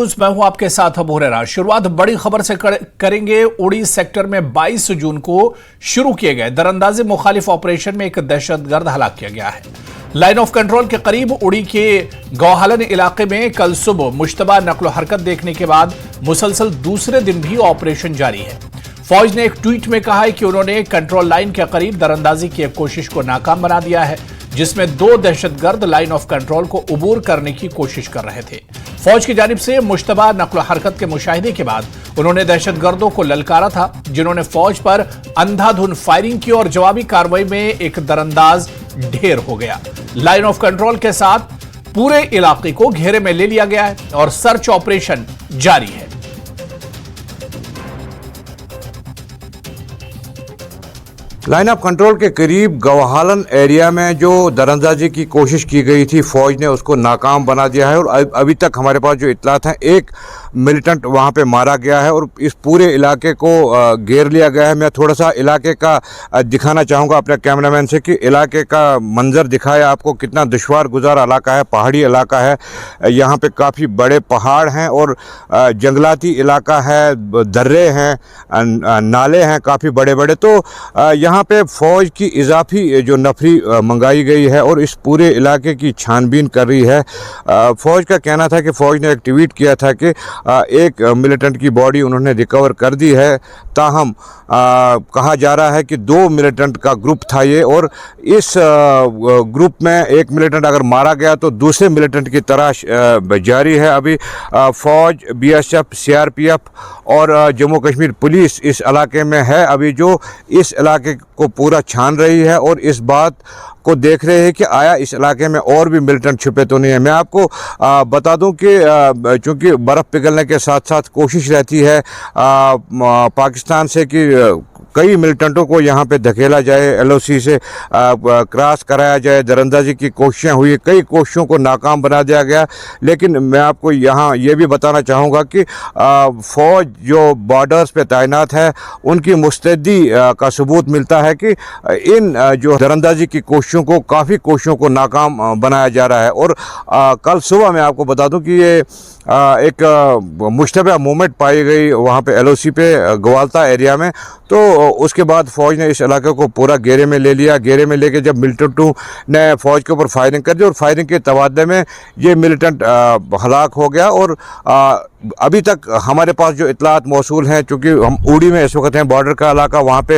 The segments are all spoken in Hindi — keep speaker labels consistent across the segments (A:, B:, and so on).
A: न्यूज, मैं हूं आपके साथ अबू हुरैरा। शुरुआत बड़ी खबर से करेंगे। उड़ी सेक्टर में 22 जून को शुरू किए गए दरअंदाजी मुखालिफ ऑपरेशन में एक दहशतगर्द हलाक किया गया है। लाइन ऑफ कंट्रोल के करीब उड़ी के गौहालन इलाके में कल सुबह मुश्तबा नकलो हरकत देखने के बाद मुसलसल दूसरे दिन भी ऑपरेशन जारी है। फौज ने एक ट्वीट में कहा है कि उन्होंने कंट्रोल लाइन के करीब दरअंदाजी की एक कोशिश को नाकाम बना दिया है, जिसमें 2 दहशतगर्द लाइन ऑफ कंट्रोल को उबूर करने की कोशिश कर रहे थे। फौज की जानिब से मुश्तबा नकलो हरकत के मुशाहिदे के बाद उन्होंने दहशतगर्दों को ललकारा था, जिन्होंने फौज पर अंधाधुंध फायरिंग की और जवाबी कार्रवाई में एक दरअंदाज ढेर हो गया। लाइन ऑफ कंट्रोल के साथ पूरे इलाके को घेरे में ले लिया गया है और सर्च ऑपरेशन जारी है।
B: लाइन ऑफ कंट्रोल के करीब गौहालन एरिया में जो दरअंदाजी की कोशिश की गई थी, फौज ने उसको नाकाम बना दिया है और अभी तक हमारे पास जो इत्तलात हैं, एक मिलिटेंट वहां पे मारा गया है और इस पूरे इलाके को घेर लिया गया है। मैं थोड़ा सा इलाके का दिखाना चाहूँगा अपने कैमरामैन से कि इलाके का मंजर दिखाया आपको, कितना दुश्वार गुजार इलाका है, पहाड़ी इलाका है। यहाँ पे काफ़ी बड़े पहाड़ हैं और जंगलाती इलाका है, दर्रे हैं, नाले हैं काफ़ी बड़े बड़े। तो यहाँ पे फ़ौज की इजाफी जो नफरी मंगाई गई है और इस पूरे इलाके की छानबीन कर रही है। फ़ौज का कहना था कि फ़ौज ने एक ट्वीट किया था कि एक मिलिटेंट की बॉडी उन्होंने रिकवर कर दी है, ताहम कहा जा रहा है कि 2 मिलिटेंट का ग्रुप था ये, और इस ग्रुप में एक मिलिटेंट अगर मारा गया तो दूसरे मिलिटेंट की तलाश जारी है। अभी फ़ौज, BSF, CRPF और जम्मू कश्मीर पुलिस इस इलाके में है अभी, जो इस इलाके को पूरा छान रही है और इस बात को देख रहे हैं कि आया इस इलाके में और भी मिलिटेंट छुपे तो नहीं है। मैं आपको बता दूं कि चूँकि बर्फ़ पिघलने के साथ साथ कोशिश रहती है पाकिस्तान से कि कई मिलिटेंटों को यहाँ पे धकेला जाए, LOC से क्रॉस कराया जाए, दरअंदाजी की कोशिशें हुई, कई कोशिशों को नाकाम बना दिया गया। लेकिन मैं आपको यहाँ ये भी बताना चाहूँगा कि फ़ौज जो बॉर्डर्स पे तैनात है, उनकी मुस्तैदी का सबूत मिलता है कि इन जो दरअंदाजी की कोशिशों को, काफ़ी कोशिशों को नाकाम बनाया जा रहा है। और कल सुबह मैं आपको बता दूँ कि ये एक मुश्तबा मूवमेंट पाई गई वहाँ पे LOC पे ग्वालता एरिया में। तो उसके बाद फ़ौज ने इस इलाके को पूरा घेरे में ले लिया। घेरे में लेके जब मिलिटेंटों ने फ़ौज के ऊपर फायरिंग कर दी और फायरिंग के तबादले में ये मिलिटेंट हलाक हो गया। और अभी तक हमारे पास जो इत्तलात मौसूल हैं, चूँकि हम उड़ी में इस वक्त हैं, बॉर्डर का इलाका, वहाँ पे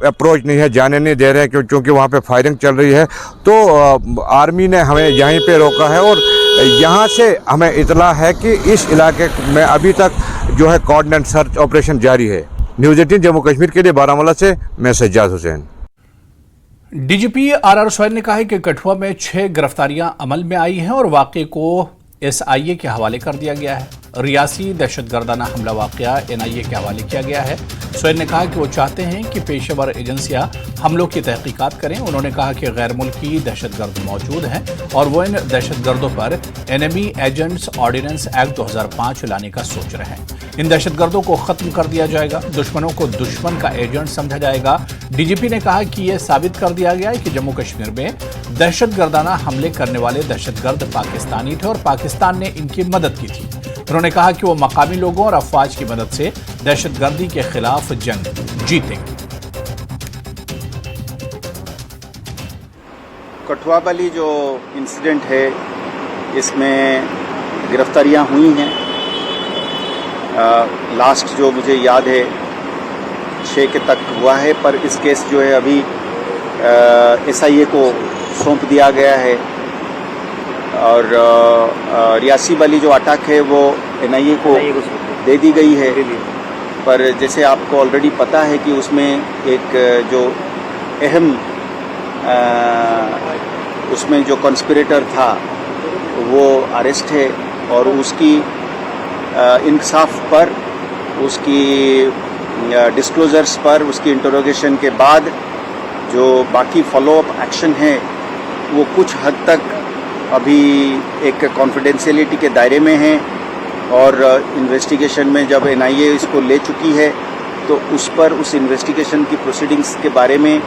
B: अप्रोच नहीं है, जाने नहीं दे रहे हैं क्योंकि वहाँ पे फायरिंग चल रही है। तो आर्मी ने हमें यहीं पे रोका है और यहाँ से हमें इतला है कि इस इलाके में अभी तक जो है कोऑर्डिनेट सर्च ऑपरेशन जारी है। न्यूज़ 18 जम्मू कश्मीर के लिए बारामूला से मैं सज्जाद हुसैन।
A: DGP RR सोहेल ने कहा है कि कठुआ में 6 गिरफ्तारियां अमल में आई हैं और वाक़े को SIA के हवाले कर दिया गया है। रियासी दहशतगर्दाना हमला वाक़या NIA के हवाले किया गया है। सोहेल ने कहा कि वो चाहते हैं कि पेशेवर एजेंसियां हमलों की तहकीकात करें। उन्होंने कहा कि गैर मुल्की दहशतगर्द मौजूद हैं और वो इन दहशतगर्दों पर एनिमी एजेंट्स ऑर्डिनेंस एक्ट 2005 लाने का सोच रहे हैं। इन दहशतगर्दों को खत्म कर दिया जाएगा, दुश्मनों को दुश्मन का एजेंट समझा जाएगा। DGP ने कहा कि यह साबित कर दिया गया है कि जम्मू कश्मीर में दहशतगर्दाना हमले करने वाले दहशतगर्द पाकिस्तानी थे और पाकिस्तान ने इनकी मदद की थी। उन्होंने कहा कि वो मकामी लोगों और अफवाज की मदद से दहशतगर्दी के खिलाफ जंग जीतेंगे।
C: कठुआ वाली जो इंसिडेंट है, इसमें गिरफ्तारियां हुई हैं। लास्ट जो मुझे याद है 6 के तक हुआ है, पर इस केस जो है अभी SIA को सौंप दिया गया है। और रियासी वाली जो अटैक है वो NIA को दे दी गई है। पर जैसे आपको ऑलरेडी पता है कि उसमें एक जो अहम उसमें जो कॉन्स्पिरेटर था वो अरेस्ट है और उसकी इंसाफ पर, उसकी डिस्क्लोजर्स पर, उसकी इंटरोगेशन के बाद जो बाकी फॉलोअप एक्शन है वो कुछ हद तक अभी एक कॉन्फिडेंशियलिटी के दायरे में है। और इन्वेस्टिगेशन में जब NIA इसको ले चुकी है तो उस पर, उस इन्वेस्टिगेशन की प्रोसीडिंग्स के बारे में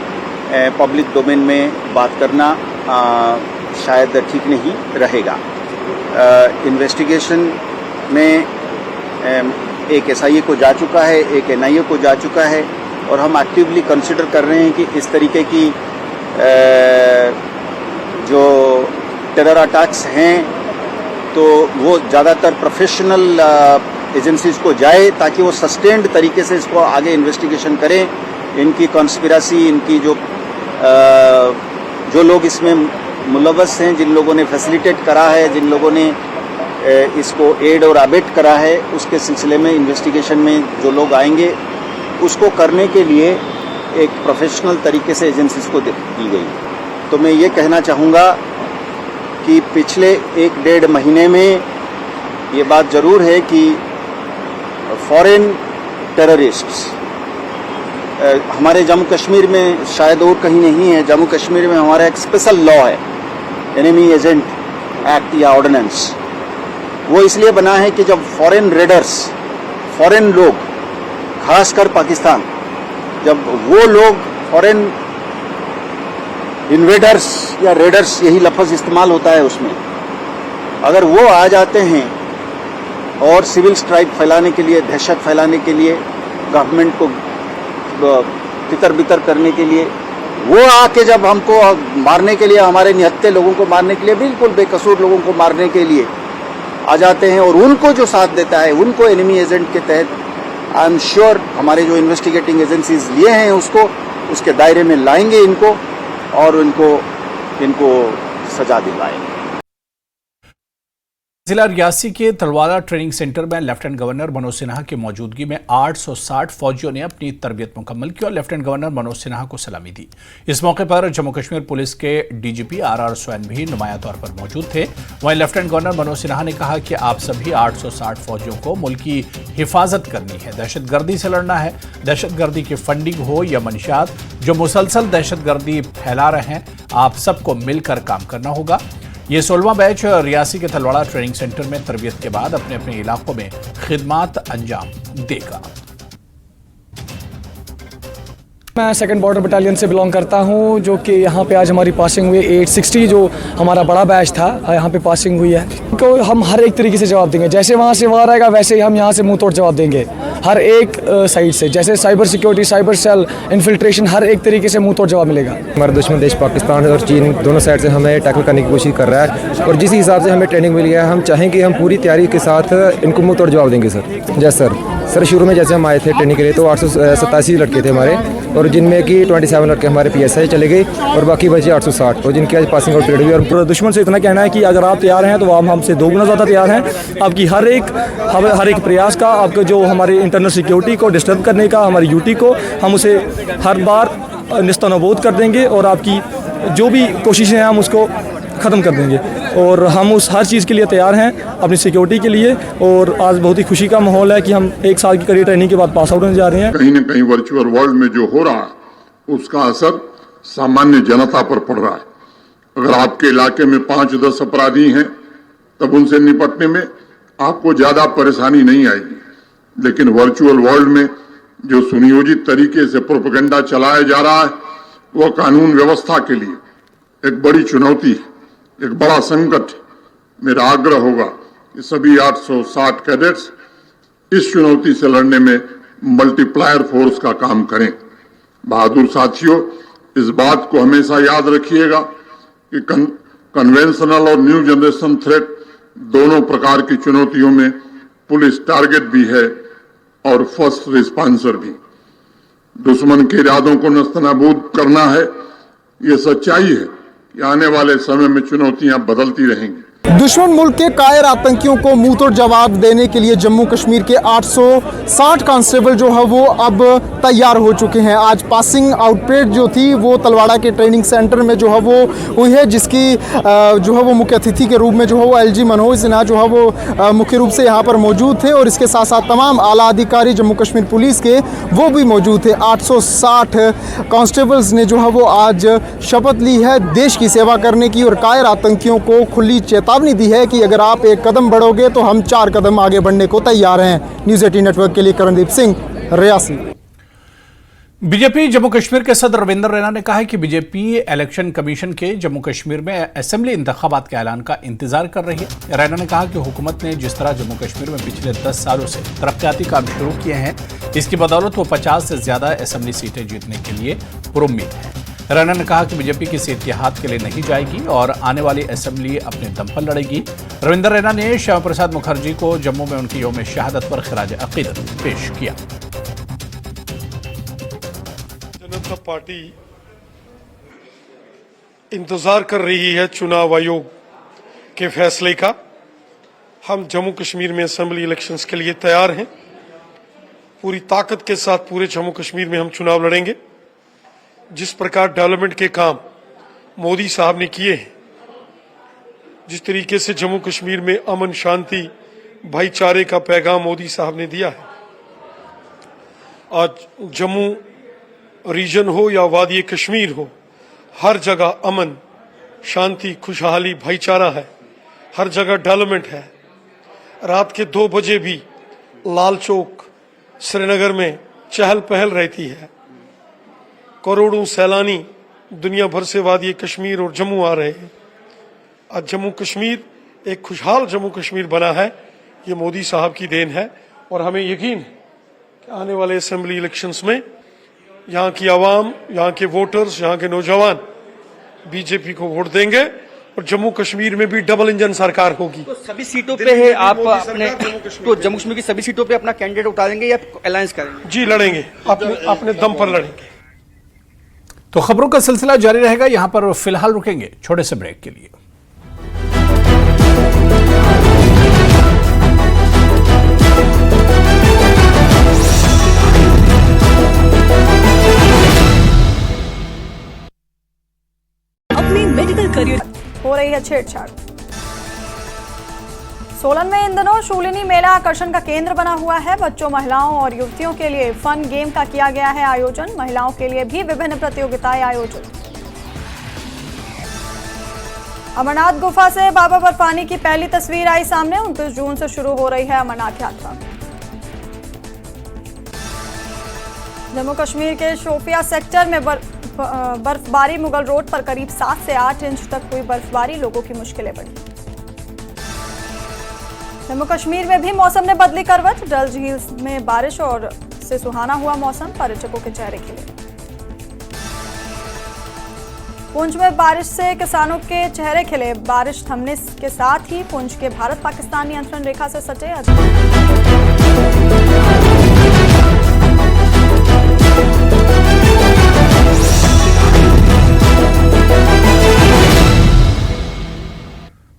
C: पब्लिक डोमेन में बात करना शायद ठीक नहीं रहेगा। इन्वेस्टिगेशन में एक SIA को जा चुका है, एक NIA को जा चुका है और हम एक्टिवली कंसिडर कर रहे हैं कि इस तरीके की जो टेरर अटैक्स हैं तो वो ज़्यादातर प्रोफेशनल एजेंसीज को जाए ताकि वो सस्टेन्ड तरीके से इसको आगे इन्वेस्टिगेशन करें। इनकी कॉन्स्पिरेसी, इनकी जो लोग इसमें मुलव्वस हैं, जिन लोगों ने फैसिलिटेट करा है, जिन लोगों ने इसको एड और अबेट करा है, उसके सिलसिले में इन्वेस्टिगेशन में जो लोग आएंगे उसको करने के लिए एक प्रोफेशनल तरीके से एजेंसीज को दी गई। तो मैं ये कहना चाहूँगा कि पिछले 1-1.5 महीने में ये बात ज़रूर है कि फॉरेन टेररिस्ट्स हमारे जम्मू कश्मीर में शायद और कहीं नहीं है। जम्मू कश्मीर में हमारा एक स्पेशल लॉ है, एनिमी एजेंट एक्ट या ऑर्डिनेंस। वो इसलिए बना है कि जब फॉरेन रेडर्स, फॉरेन लोग, खासकर पाकिस्तान, जब वो लोग फॉरेन इन्वेडर्स या रेडर्स, यही लफ्ज़ इस्तेमाल होता है उसमें, अगर वो आ जाते हैं और सिविल स्ट्राइक फैलाने के लिए, दहशत फैलाने के लिए, गवर्नमेंट को तितर बितर करने के लिए, वो आके जब हमको मारने के लिए, हमारे निहत्थे लोगों को मारने के लिए, बिल्कुल बेकसूर लोगों को मारने के लिए आ जाते हैं और उनको जो साथ देता है, उनको एनिमी एजेंट के तहत आई एम श्योर हमारे जो इन्वेस्टिगेटिंग एजेंसीज लिए हैं उसको उसके दायरे में लाएंगे इनको और इनको सजा दिलाएंगे।
A: जिला रियासी के तलवाड़ा ट्रेनिंग सेंटर में लेफ्टिनेंट गवर्नर मनोज सिन्हा की मौजूदगी में 860 फौजियों ने अपनी तरबियत मुकम्मल की और लेफ्टिनेंट गवर्नर मनोज सिन्हा को सलामी दी। इस मौके पर जम्मू कश्मीर पुलिस के DGP RR स्वैन भी नुमाया तौर पर मौजूद थे। वहीं लेफ्टिनेंट गवर्नर मनोज सिन्हा ने कहा कि आप सभी 860 फौजियों को मुल्क की हिफाजत करनी है, दहशतगर्दी से लड़ना है। दहशतगर्दी की फंडिंग हो या मंशियात जो मुसलसल दहशतगर्दी फैला रहे हैं, आप सबको मिलकर काम करना होगा। ये 16वां बैच रियासी के तलवाड़ा ट्रेनिंग सेंटर में तरबियत के बाद अपने अपने इलाकों में खिदमात अंजाम देगा।
D: मैं 2nd बॉर्डर बटालियन से बिलोंग करता हूं, जो कि यहाँ पे आज हमारी पासिंग हुई 860 जो हमारा बड़ा बैच था, यहाँ पे पासिंग हुई है। तो हम हर एक तरीके से जवाब देंगे, जैसे वहाँ से वार आएगा वैसे ही हम यहाँ से मुंह तोड़ जवाब देंगे, हर एक साइड से, जैसे cyber security, cyber cell, infiltration, हर एक तरीके से मुंह तोड़ जवाब मिलेगा।
E: हमारा दुश्मन देश पाकिस्तान और चीन दोनों साइड से हमें टैकल करने की कोशिश कर रहा है और जिस हिसाब से हमें ट्रेनिंग मिली है, हम चाहेंगे हम पूरी तैयारी के साथ इनको मुंह तोड़ जवाब देंगे सर। जैसे सर शुरू में जैसे हम आए थे ट्रेनिंग के लिए तो 887 लड़के थे हमारे, और जिनमें कि 27 लड़के हमारे PSI चले गए और बाकी बचे 860 और जिनकी आज पासिंग आउट पीरियड हुई। और
D: दुश्मन से इतना कहना है कि अगर आप तैयार हैं तो हम हमसे 2 गुना ज़्यादा तैयार हैं। आपकी हर एक प्रयास का, आपके जो हमारे इंटरनल सिक्योरिटी को डिस्टर्ब करने का, हमारी यूटी को, हम उसे हर बार निस्तनाबूद कर देंगे और आपकी जो भी कोशिशें हैं हम उसको ख़त्म कर देंगे और हम उस हर चीज़ के लिए तैयार हैं अपनी सिक्योरिटी के लिए। और आज बहुत ही खुशी का माहौल है कि हम 1 साल की करियर ट्रेनिंग के बाद पास आउट होने जा रहे हैं।
F: कहीं न कहीं वर्चुअल वर्ल्ड में जो हो रहा है उसका असर सामान्य जनता पर पड़ रहा है। अगर आपके इलाके में 5-10 अपराधी हैं तब उनसे निपटने में आपको ज़्यादा परेशानी नहीं आएगी, लेकिन वर्चुअल वर्ल्ड में जो सुनियोजित तरीके से प्रोपेगेंडा चलाया जा रहा है वह कानून व्यवस्था के लिए एक बड़ी चुनौती है, एक बड़ा संकट। मेरा आग्रह होगा कि सभी 860 कैडेट्स इस चुनौती से लड़ने में मल्टीप्लायर फोर्स का काम करें। बहादुर साथियों, इस बात को हमेशा याद रखिएगा कि कन्वेंशनल और न्यू जनरेशन थ्रेट दोनों प्रकार की चुनौतियों में पुलिस टारगेट भी है और फर्स्ट रिस्पॉन्सर भी। दुश्मन के इरादों को नस्तनाबूद करना है, ये सच्चाई है कि आने वाले समय में चुनौतियां बदलती रहेंगी।
G: दुश्मन मुल्क के कायर आतंकियों को मुंहतोड़ जवाब देने के लिए जम्मू कश्मीर के 860 कांस्टेबल जो है वो अब तैयार हो चुके हैं। आज पासिंग आउट परेड जो थी वो तलवाड़ा के ट्रेनिंग सेंटर में जो है वो हुई है, जिसकी जो है वो मुख्य अतिथि के रूप में जो है वो LG मनोज सिन्हा जो है वो मुख्य रूप से यहाँ पर मौजूद थे और इसके साथ साथ तमाम आला अधिकारी जम्मू कश्मीर पुलिस के वो भी मौजूद थे। 860 कांस्टेबल्स ने जो है वो आज शपथ ली है देश की सेवा करने की और कायर आतंकियों को खुली चेतावनी दी है कि अगर आप 1 कदम बढ़ोगे तो हम 4 कदम आगे बढ़ने को तैयार हैं। न्यूज़ 18 नेटवर्क के लिए करणदीप सिंह, रियासी।
A: बीजेपी जम्मू कश्मीर के सदर रविंदर रैना ने कहा है कि बीजेपी इलेक्शन कमीशन के जम्मू कश्मीर में असेंबली इंतखाबात के ऐलान का इंतजार कर रही है। रैना ने कहा कि हुकूमत ने जिस तरह जम्मू कश्मीर में पिछले 10 सालों से तरक्याती काम शुरू किए हैं, इसकी बदौलत वो 50 से ज्यादा असेंबली सीटें जीतने के लिए पुरुम्मीद है। रैना ने कहा कि बीजेपी किसी इत्तेहाद के लिए नहीं जाएगी और आने वाली असेंबली अपने दम पर लड़ेगी। रविंदर रैना ने श्यामा प्रसाद मुखर्जी को जम्मू में उनकी यौम शहादत पर खिराज अकीदत पेश किया।
H: जनता पार्टी इंतजार कर रही है चुनाव आयोग के फैसले का। हम जम्मू कश्मीर में असेंबली इलेक्शंस के लिए तैयार हैं। पूरी ताकत के साथ पूरे जम्मू कश्मीर में हम चुनाव लड़ेंगे। जिस प्रकार डेवलपमेंट के काम मोदी साहब ने किए हैं, जिस तरीके से जम्मू कश्मीर में अमन शांति भाईचारे का पैगाम मोदी साहब ने दिया है, आज जम्मू रीजन हो या वादी कश्मीर हो, हर जगह अमन शांति खुशहाली भाईचारा है, हर जगह डेवलपमेंट है। रात के 2 बजे भी लाल चौक श्रीनगर में चहल पहल रहती है। करोड़ों सैलानी दुनिया भर से वादी कश्मीर और जम्मू आ रहे हैं। आज जम्मू कश्मीर एक खुशहाल जम्मू कश्मीर बना है, ये मोदी साहब की देन है। और हमें यकीन है कि आने वाले असेंबली इलेक्शंस में यहाँ की आवाम, यहाँ के वोटर्स, यहाँ के नौजवान बीजेपी को वोट देंगे और जम्मू कश्मीर में भी डबल इंजन सरकार होगी।
I: तो सभी सीटों पे है आप अपने, तो जम्मू कश्मीर की सभी सीटों पे अपना कैंडिडेट उतारेंगे या अलायंस करेंगे?
H: जी लड़ेंगे, अपने दम पर लड़ेंगे।
A: तो खबरों का सिलसिला जारी रहेगा। यहां पर फिलहाल रुकेंगे छोटे से ब्रेक के लिए।
J: अपनी मेडिकल करियर हो रही है छेड़छाड़। सोलन में इन दिनों शूलिनी मेला आकर्षण का केंद्र बना हुआ है। बच्चों, महिलाओं और युवतियों के लिए फन गेम का किया गया है आयोजन। महिलाओं के लिए भी विभिन्न प्रतियोगिताएं आयोजित। अमरनाथ गुफा से बाबा बर्फानी की पहली तस्वीर आई सामने। 29 जून से शुरू हो रही है अमरनाथ यात्रा। जम्मू कश्मीर के शोपिया सेक्टर में बर्फबारी। मुगल रोड पर करीब 7 से 8 इंच तक हुई बर्फबारी, लोगों की मुश्किलें बढ़ी। जम्मू कश्मीर में भी मौसम ने बदली करवट। डल झील में बारिश और से सुहाना हुआ मौसम, पर्यटकों के चेहरे खिले। पुंछ में बारिश से किसानों के चेहरे खिले। बारिश थमने के साथ ही पुंछ के भारत पाकिस्तान नियंत्रण रेखा से सटे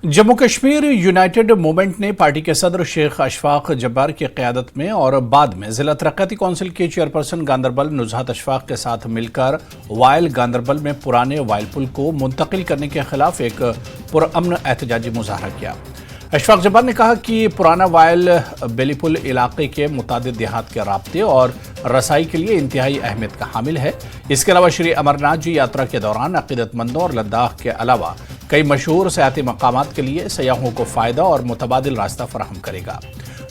A: जम्मू कश्मीर यूनाइटेड मूवमेंट ने पार्टी के सदर शेख अशफाक जब्बार की क़यादत में और बाद में जिला तरक्याती कौंसिल के चेयरपर्सन गांदरबल नुज़हात अशफाक के साथ मिलकर वायल गांदरबल में पुराने वायल पुल को मुंतकिल करने के खिलाफ एक पुरअमन एहतजाजी मुजाहरा किया। अशफाक जब्बार ने कहा कि पुराना वायल बेलीपुल इलाके के मुतादिद देहात के राब्ते और रसाई के लिए इंतहाई अहमियत का हामिल है। इसके अलावा श्री अमरनाथ जी यात्रा के दौरान अकीदतमंदों और लद्दाख के अलावा कई मशहूर सयाती मकामात के लिए सयाहों को फ़ायदा और मुतबादिल रास्ता फराहम करेगा।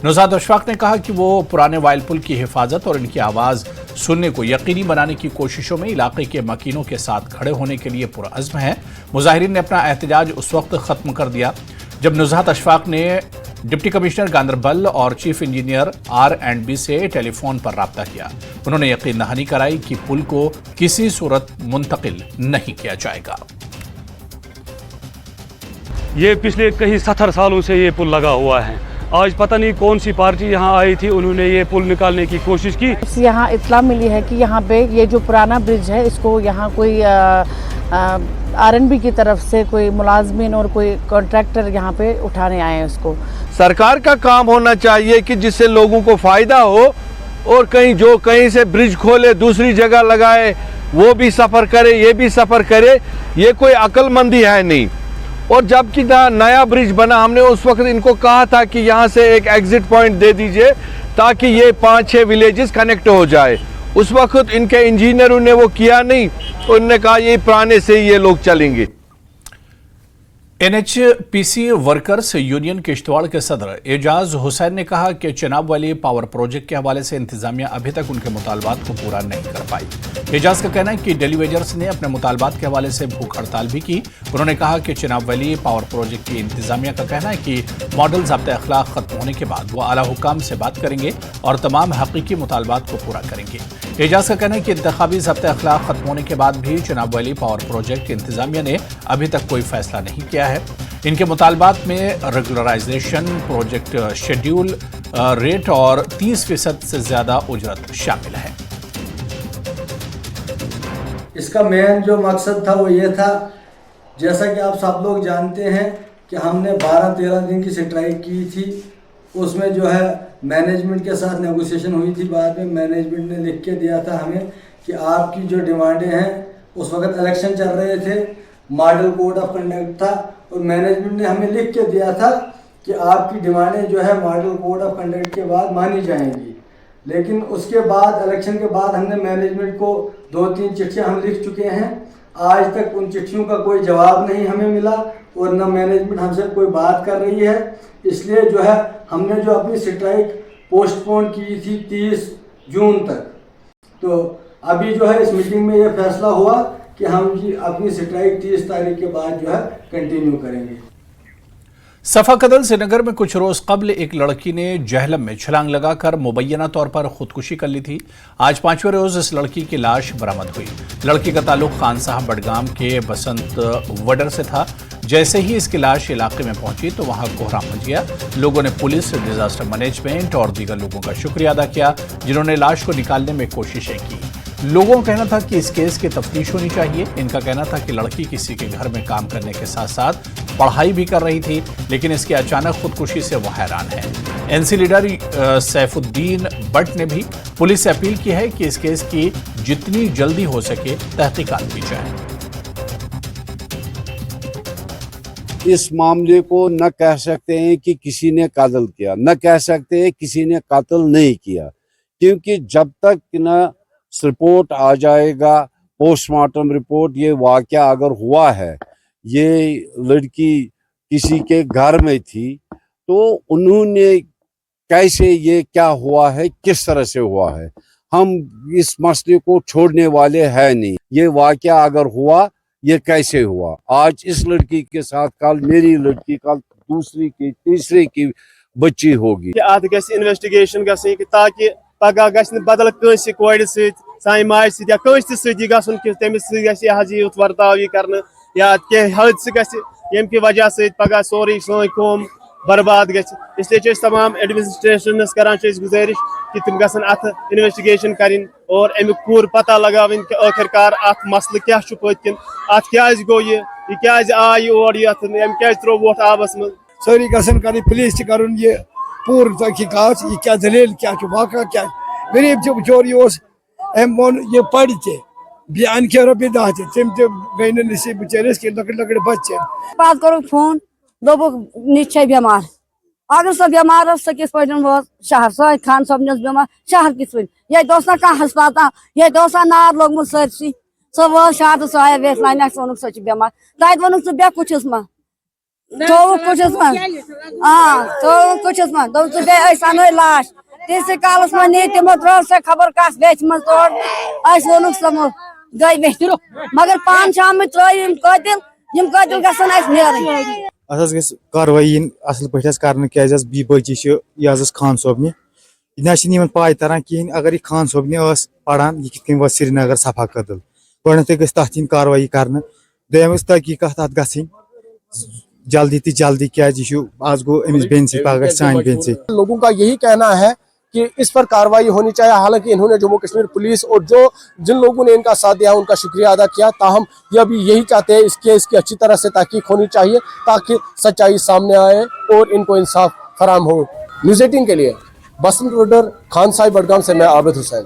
A: नुज़हात अशफाक ने कहा कि वो पुराने वायल पुल की हिफाजत और इनकी आवाज़ सुनने को यकीनी बनाने की कोशिशों में इलाके के मकीनों के साथ खड़े होने के लिए पुरअज़्म है। मुजाहिरीन ने अपना एहतजाज उस वक्त ख़त्म कर दिया जब नुज़हात अशफाक ने डिप्टी कमिश्नर गांदरबल और चीफ इंजीनियर R&B से टेलीफोन पर राब्ता किया। उन्होंने यकीन दहानी कराई कि पुल को किसी सूरत मुंतकिल नहीं किया जाएगा।
K: ये पिछले कई 70 सालों से ये पुल लगा हुआ है। आज पता नहीं कौन सी पार्टी यहाँ आई थी, उन्होंने ये पुल निकालने की कोशिश की।
L: यहाँ इत्तला मिली है कि यहाँ पे ये जो पुराना ब्रिज है, इसको यहाँ कोई R&B की तरफ से कोई मुलाजमीन और कोई कॉन्ट्रैक्टर यहाँ पे उठाने आए हैं उसको।
M: सरकार का काम होना चाहिए कि जिससे लोगों को फायदा हो और कहीं से ब्रिज खोले दूसरी जगह लगाए, वो भी सफ़र करे, ये भी सफ़र करे। ये कोई अक्लमंदी है नहीं। और जबकि नया ब्रिज बना, हमने उस वक्त इनको कहा था कि यहाँ से एक एग्जिट पॉइंट दे दीजिए ताकि ये 5-6 विलेजेस कनेक्ट हो जाए। उस वक्त इनके इंजीनियरों ने वो किया नहीं, तो उन्होंने कहा ये पुराने से ही ये लोग चलेंगे।
A: एनएचपीसी वर्कर्स यूनियन किश्तवाड़ के सदर एजाज हुसैन ने कहा कि चिनाब वाली पावर प्रोजेक्ट के हवाले से इंतजामिया अभी तक उनके मुतालबात को पूरा नहीं कर पाई। एजाज का कहना है कि डेली वेजर्स ने अपने मुतालबात के हवाले से भूख हड़ताल भी की। उन्होंने कहा कि चिनाब वैली पावर प्रोजेक्ट की इंतजामिया का कहना है कि मॉडल ज़ाब्ते अखलाक खत्म होने के बाद वो आला हुकाम से बात करेंगे और तमाम हकीकी मुतालबात को पूरा करेंगे। एजाज का कहना है कि इंतखाबी ज़ाब्ते अखलाक खत्म होने के बाद भी चिनाब वैली पावर प्रोजेक्ट इंतजामिया ने अभी तक कोई फैसला नहीं किया है। इनके मुतालबात में रेगुलराइजेशन, प्रोजेक्ट शेड्यूल, रेट और 30% से ज्यादा उजरत शामिल है।
N: इसका मेन जो मकसद था वो ये था, जैसा कि आप सब लोग जानते हैं कि हमने 12-13 दिन की स्ट्राइक की थी। उसमें जो है मैनेजमेंट के साथ नेगोशिएशन हुई थी। बाद में मैनेजमेंट ने लिख के दिया था हमें कि आपकी जो डिमांडें हैं, उस वक्त इलेक्शन चल रहे थे, मॉडल कोड ऑफ कंडक्ट था और मैनेजमेंट ने हमें लिख के दिया था कि आपकी डिमांडें जो है मॉडल कोड ऑफ कंडक्ट के बाद मानी जाएंगी। लेकिन उसके बाद इलेक्शन के बाद हमने मैनेजमेंट को 2-3 चिट्ठियाँ हम लिख चुके हैं। आज तक उन चिट्ठियों का कोई जवाब नहीं हमें मिला और न मैनेजमेंट हमसे कोई बात कर रही है। इसलिए जो है हमने जो अपनी स्ट्राइक पोस्टपोन की थी 30 जून तक, तो अभी जो है इस मीटिंग में ये फैसला हुआ कि हम अपनी स्ट्राइक 30 तारीख के बाद जो है कंटिन्यू करेंगे।
A: सफा कदल श्रीनगर में कुछ रोज कबल एक लड़की ने जहलम में छलांग लगाकर मुबैना तौर पर खुदकुशी कर ली थी। आज 5वें रोज इस लड़की की लाश बरामद हुई। लड़की का ताल्लुक खान साहब बडगाम के बसंत वडर से था। जैसे ही इसकी लाश इलाके में पहुंची तो वहां कोहराम मच गया। लोगों ने पुलिस, डिजास्टर मैनेजमेंट और दीगर लोगों का शुक्रिया अदा किया जिन्होंने लाश को निकालने में कोशिशें की। लोगों का कहना था कि इस केस की तफ्तीश होनी चाहिए। इनका कहना था कि लड़की किसी के घर में काम करने के साथ साथ पढ़ाई भी कर रही थी, लेकिन इसकी अचानक खुदकुशी से वो हैरान है। एनसी लीडर सैफुद्दीन बट ने भी पुलिस से अपील की है कि इस केस की जितनी जल्दी हो सके तहकीकात की जाए।
O: इस मामले को न कह सकते हैं कि किसी ने कत्ल किया, न कह सकते हैं किसी ने कत्ल नहीं किया, क्योंकि जब तक न रिपोर्ट आ जाएगा, पोस्टमार्टम रिपोर्ट, ये वाकया अगर हुआ है, ये लड़की किसी के घर में थी, तो उन्होंने कैसे, ये क्या हुआ है, किस तरह से हुआ है, हम इस मसले को छोड़ने वाले हैं नहीं। ये वाकया अगर हुआ, ये कैसे हुआ, आज इस लड़की के साथ कल मेरी लड़की, कल दूसरी की, तीसरी की बच्ची होगी।
P: इन्वेस्टिगेशन ताकि पगह गि बदल कंस कोर सान माज सत या कंस ती गन कि तमिस युत वर्ताव कर या कह हादसे गम कि वजह से पगह सोरे सन कौम बर्बाद ग। इसलिए तमाम एडमिनिस्ट्रेशनस करान गुजारिश कि तुम गन अत इन्वेस्टिगेशन करें और अमुक पूर पता लगावन कि आखिरकार अत मसल क्या पत्किन, अत क्या गो, ये क्या आय और क्या त्रो वोट आबस मज।
Q: सारी गसन कर पुलिस कर ये पूर तहकीकात, ये क्या दलील, क्या वाक़ा, क्या गरीब जो बिचोर वो ये पढ़ ते बे अन के रोपी 10 तम गई नसीब बिचारिस कि लकड़ लकड़ बच्चे
R: पात करो फोन दोप निश बेमार, अगर सह बेमार सह किस वो शहर सह खान साहब बेमार शहर किस ये ना कह हस्पताल, ये नार लोगमुत सरसी, सह वो शहर सह आया वेट लाइन वोन सह बेमार, तत वोन सह बे कुछ मा चौक कुछ कुछ अन लाश तीस कालस में नी तमो त्रो से खबर कस बेच मज तोड़ वोन समो गई मगर पान शाम में त्रो कतिल गसन
S: कार्रवाई असल पे कर बी बची यह खान सोबन ना पाई तरह कहें। अगर यह खान सोबन पढ़ान यह कित वो श्रीनगर सफा कदल गई तथ इन कार्रवाई कर दम तहकीकत अत गई जल्दी तो जल्दी क्या आज गो अमिस बेन से पगह सान बेन से।
G: लोगों का यही कहना है कि इस पर कार्रवाई होनी चाहिए। हालांकि इन्होंने जम्मू कश्मीर पुलिस और जिन लोगों ने इनका साथ दिया उनका शुक्रिया अदा किया, ताहम यह भी यही चाहते हैं इस केस की अच्छी तरह से तहकीक होनी चाहिए ताकि सच्चाई सामने आए और इनको इंसाफ फराम हो। न्यूज़ 18 के लिए बसंत वडर, खान साहिब बडगाम से मैं आबिद हुसैन।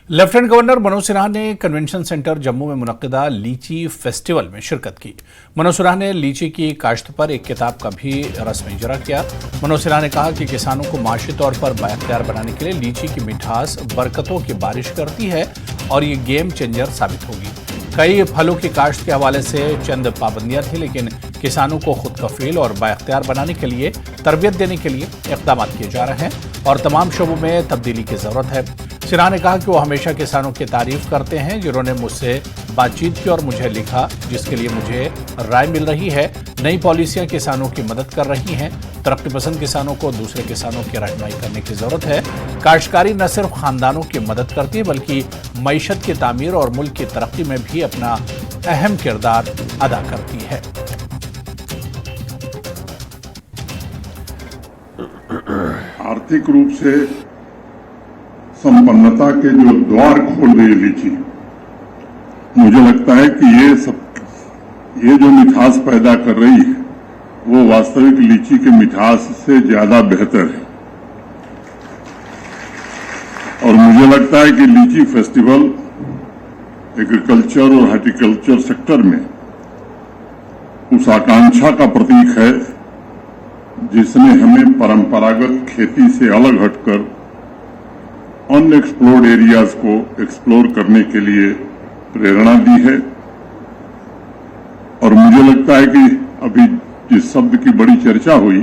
A: लेफ्टिनेंट गवर्नर मनोज सिन्हा ने कन्वेंशन सेंटर जम्मू में मुनक्किदा लीची फेस्टिवल में शिरकत की। मनोज सिन्हा ने लीची की काश्त पर एक किताब का भी रस्म इजरा किया। मनोज सिन्हा ने कहा कि किसानों को माशी तौर पर बाइख्तियार बनाने के लिए लीची की मिठास बरकतों की बारिश करती है और ये गेम चेंजर साबित होगी। कई फलों की काश्त के हवाले से चंद पाबंदियां थी, लेकिन किसानों को खुद कफील और बाइख्तियार बनाने के लिए तरबियत देने के लिए इक़दाम किए जा रहे हैं और तमाम शोबों में तब्दीली की जरूरत है। सिन्हा ने कहा कि वो हमेशा किसानों की तारीफ करते हैं जिन्होंने मुझसे बातचीत की और मुझे लिखा, जिसके लिए मुझे राय मिल रही है। नई पॉलिसियां किसानों की मदद कर रही हैं। तरक्की पसंद किसानों को दूसरे किसानों की रहनुमाई करने की जरूरत है। काश्तकारी न सिर्फ खानदानों की मदद करती है बल्कि मईशत की तामीर और मुल्क की तरक्की में भी अपना अहम किरदार अदा करती है।
F: आर्थिक रूप से संपन्नता के जो द्वार खोल रही है लीची, मुझे लगता है कि ये जो मिठास पैदा कर रही है वो वास्तविक लीची के मिठास से ज्यादा बेहतर है। और मुझे लगता है कि लीची फेस्टिवल एग्रीकल्चर और हॉर्टिकल्चर सेक्टर में उस आकांक्षा का प्रतीक है जिसने हमें परंपरागत खेती से अलग हटकर अनएक्सप्लोर्ड एरियाज को एक्सप्लोर करने के लिए प्रेरणा दी है। और मुझे लगता है कि अभी जिस शब्द की बड़ी चर्चा हुई,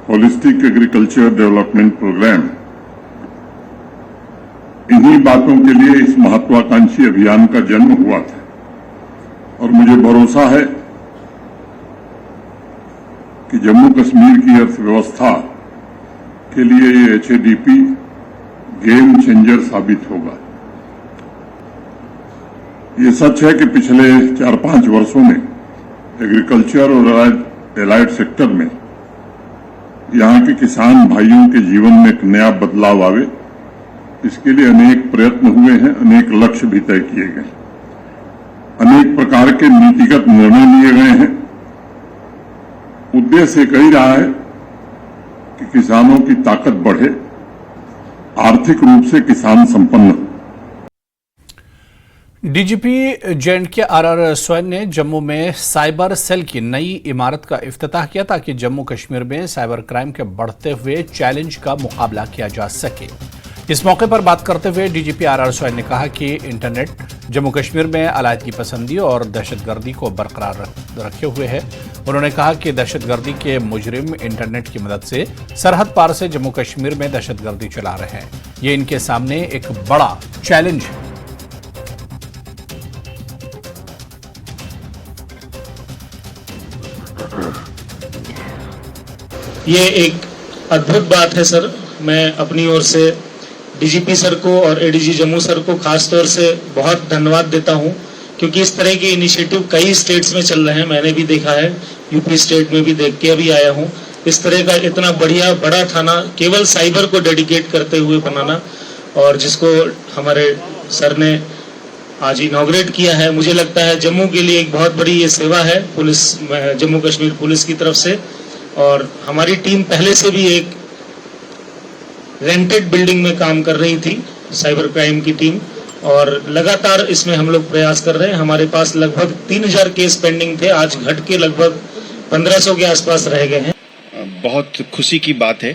F: होलिस्टिक एग्रीकल्चर डेवलपमेंट प्रोग्राम, इन्हीं बातों के लिए इस महत्वाकांक्षी अभियान का जन्म हुआ था। और मुझे भरोसा है कि जम्मू कश्मीर की अर्थव्यवस्था के लिए ये HADP गेम चेंजर साबित होगा। ये सच है कि पिछले 4-5 वर्षों में एग्रीकल्चर और एलाइड सेक्टर में यहाँ के किसान भाइयों के जीवन में एक नया बदलाव आवे, इसके लिए अनेक प्रयत्न हुए हैं, अनेक लक्ष्य भी तय किए गए, अनेक प्रकार के नीतिगत निर्णय लिए गए हैं। उद्देश्य एक ही रहा है कि किसानों की ताकत बढ़े, आर्थिक रूप से किसान संपन्न।
A: डीजीपी J&K RR सोयन ने जम्मू में साइबर सेल की नई इमारत का इफ्तिताह किया ताकि जम्मू कश्मीर में साइबर क्राइम के बढ़ते हुए चैलेंज का मुकाबला किया जा सके। इस मौके पर बात करते हुए डीजीपी RR सोयन ने कहा कि इंटरनेट जम्मू कश्मीर में अलायदगी पसंदी और दहशतगर्दी को बरकरार रखे हुए है। उन्होंने कहा कि दहशतगर्दी के मुजरिम इंटरनेट की मदद से सरहद पार से जम्मू कश्मीर में दहशतगर्दी चला रहे हैं। ये इनके सामने एक बड़ा चैलेंज है।
T: ये एक अद्भुत बात है सर। मैं अपनी ओर से डीजीपी सर को और एडीजी जम्मू सर को खास तौर से बहुत धन्यवाद देता हूं, क्योंकि इस तरह के इनिशिएटिव कई स्टेट्स में चल रहे हैं। मैंने भी देखा है, यूपी स्टेट में भी देख के अभी आया हूं। इस तरह का इतना बढ़िया बड़ा थाना केवल साइबर को डेडिकेट करते हुए बनाना, और जिसको हमारे सर ने आज इनॉग्रेट किया है, मुझे लगता है जम्मू के लिए एक बहुत बड़ी ये सेवा है पुलिस, जम्मू कश्मीर पुलिस की तरफ से। और हमारी टीम पहले से भी एक रेंटेड बिल्डिंग में काम कर रही थी, साइबर क्राइम की टीम, और लगातार इसमें हम लोग प्रयास कर रहे हैं। हमारे पास लगभग 3000 केस पेंडिंग थे, आज घट के लगभग 1500 के आसपास रह गए हैं।
U: बहुत खुशी की बात है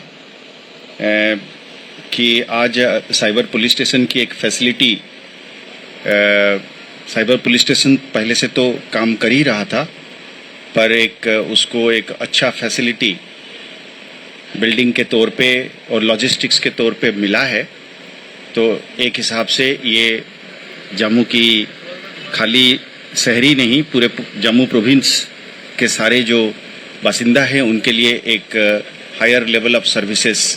U: कि आज साइबर पुलिस स्टेशन की एक फैसिलिटी, साइबर पुलिस स्टेशन पहले से तो काम कर ही रहा था, पर उसको एक अच्छा फैसिलिटी बिल्डिंग के तौर पे और लॉजिस्टिक्स के तौर पे मिला है। तो एक हिसाब से ये जम्मू की खाली शहरी नहीं, पूरे जम्मू प्रोविंस के सारे जो बासिंदा हैं उनके लिए एक हायर लेवल ऑफ सर्विसेज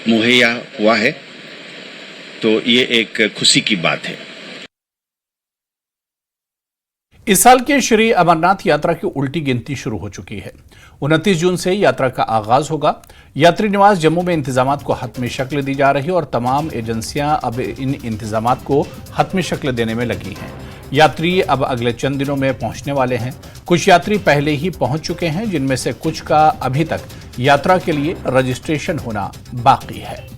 U: मुहैया हुआ है। तो ये एक खुशी की बात है।
A: इस साल के श्री अमरनाथ यात्रा की उल्टी गिनती शुरू हो चुकी है। 29 जून से यात्रा का आगाज होगा। यात्री निवास जम्मू में इंतजामात को हतमी शक्ल दी जा रही है और तमाम एजेंसियां अब इन इंतजामात को हतमी शक्ल देने में लगी हैं। यात्री अब अगले चंद दिनों में पहुंचने वाले हैं। कुछ यात्री पहले ही पहुंच चुके हैं, जिनमें से कुछ का अभी तक यात्रा के लिए रजिस्ट्रेशन होना बाकी है।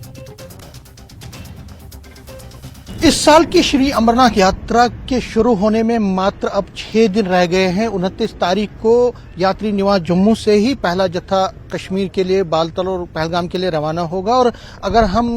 V: इस साल की श्री अमरनाथ यात्रा के शुरू होने में मात्र अब 6 दिन रह गए हैं। 29 तारीख को यात्री निवास जम्मू से ही पहला जत्था कश्मीर के लिए बालतल और पहलगाम के लिए रवाना होगा। और अगर हम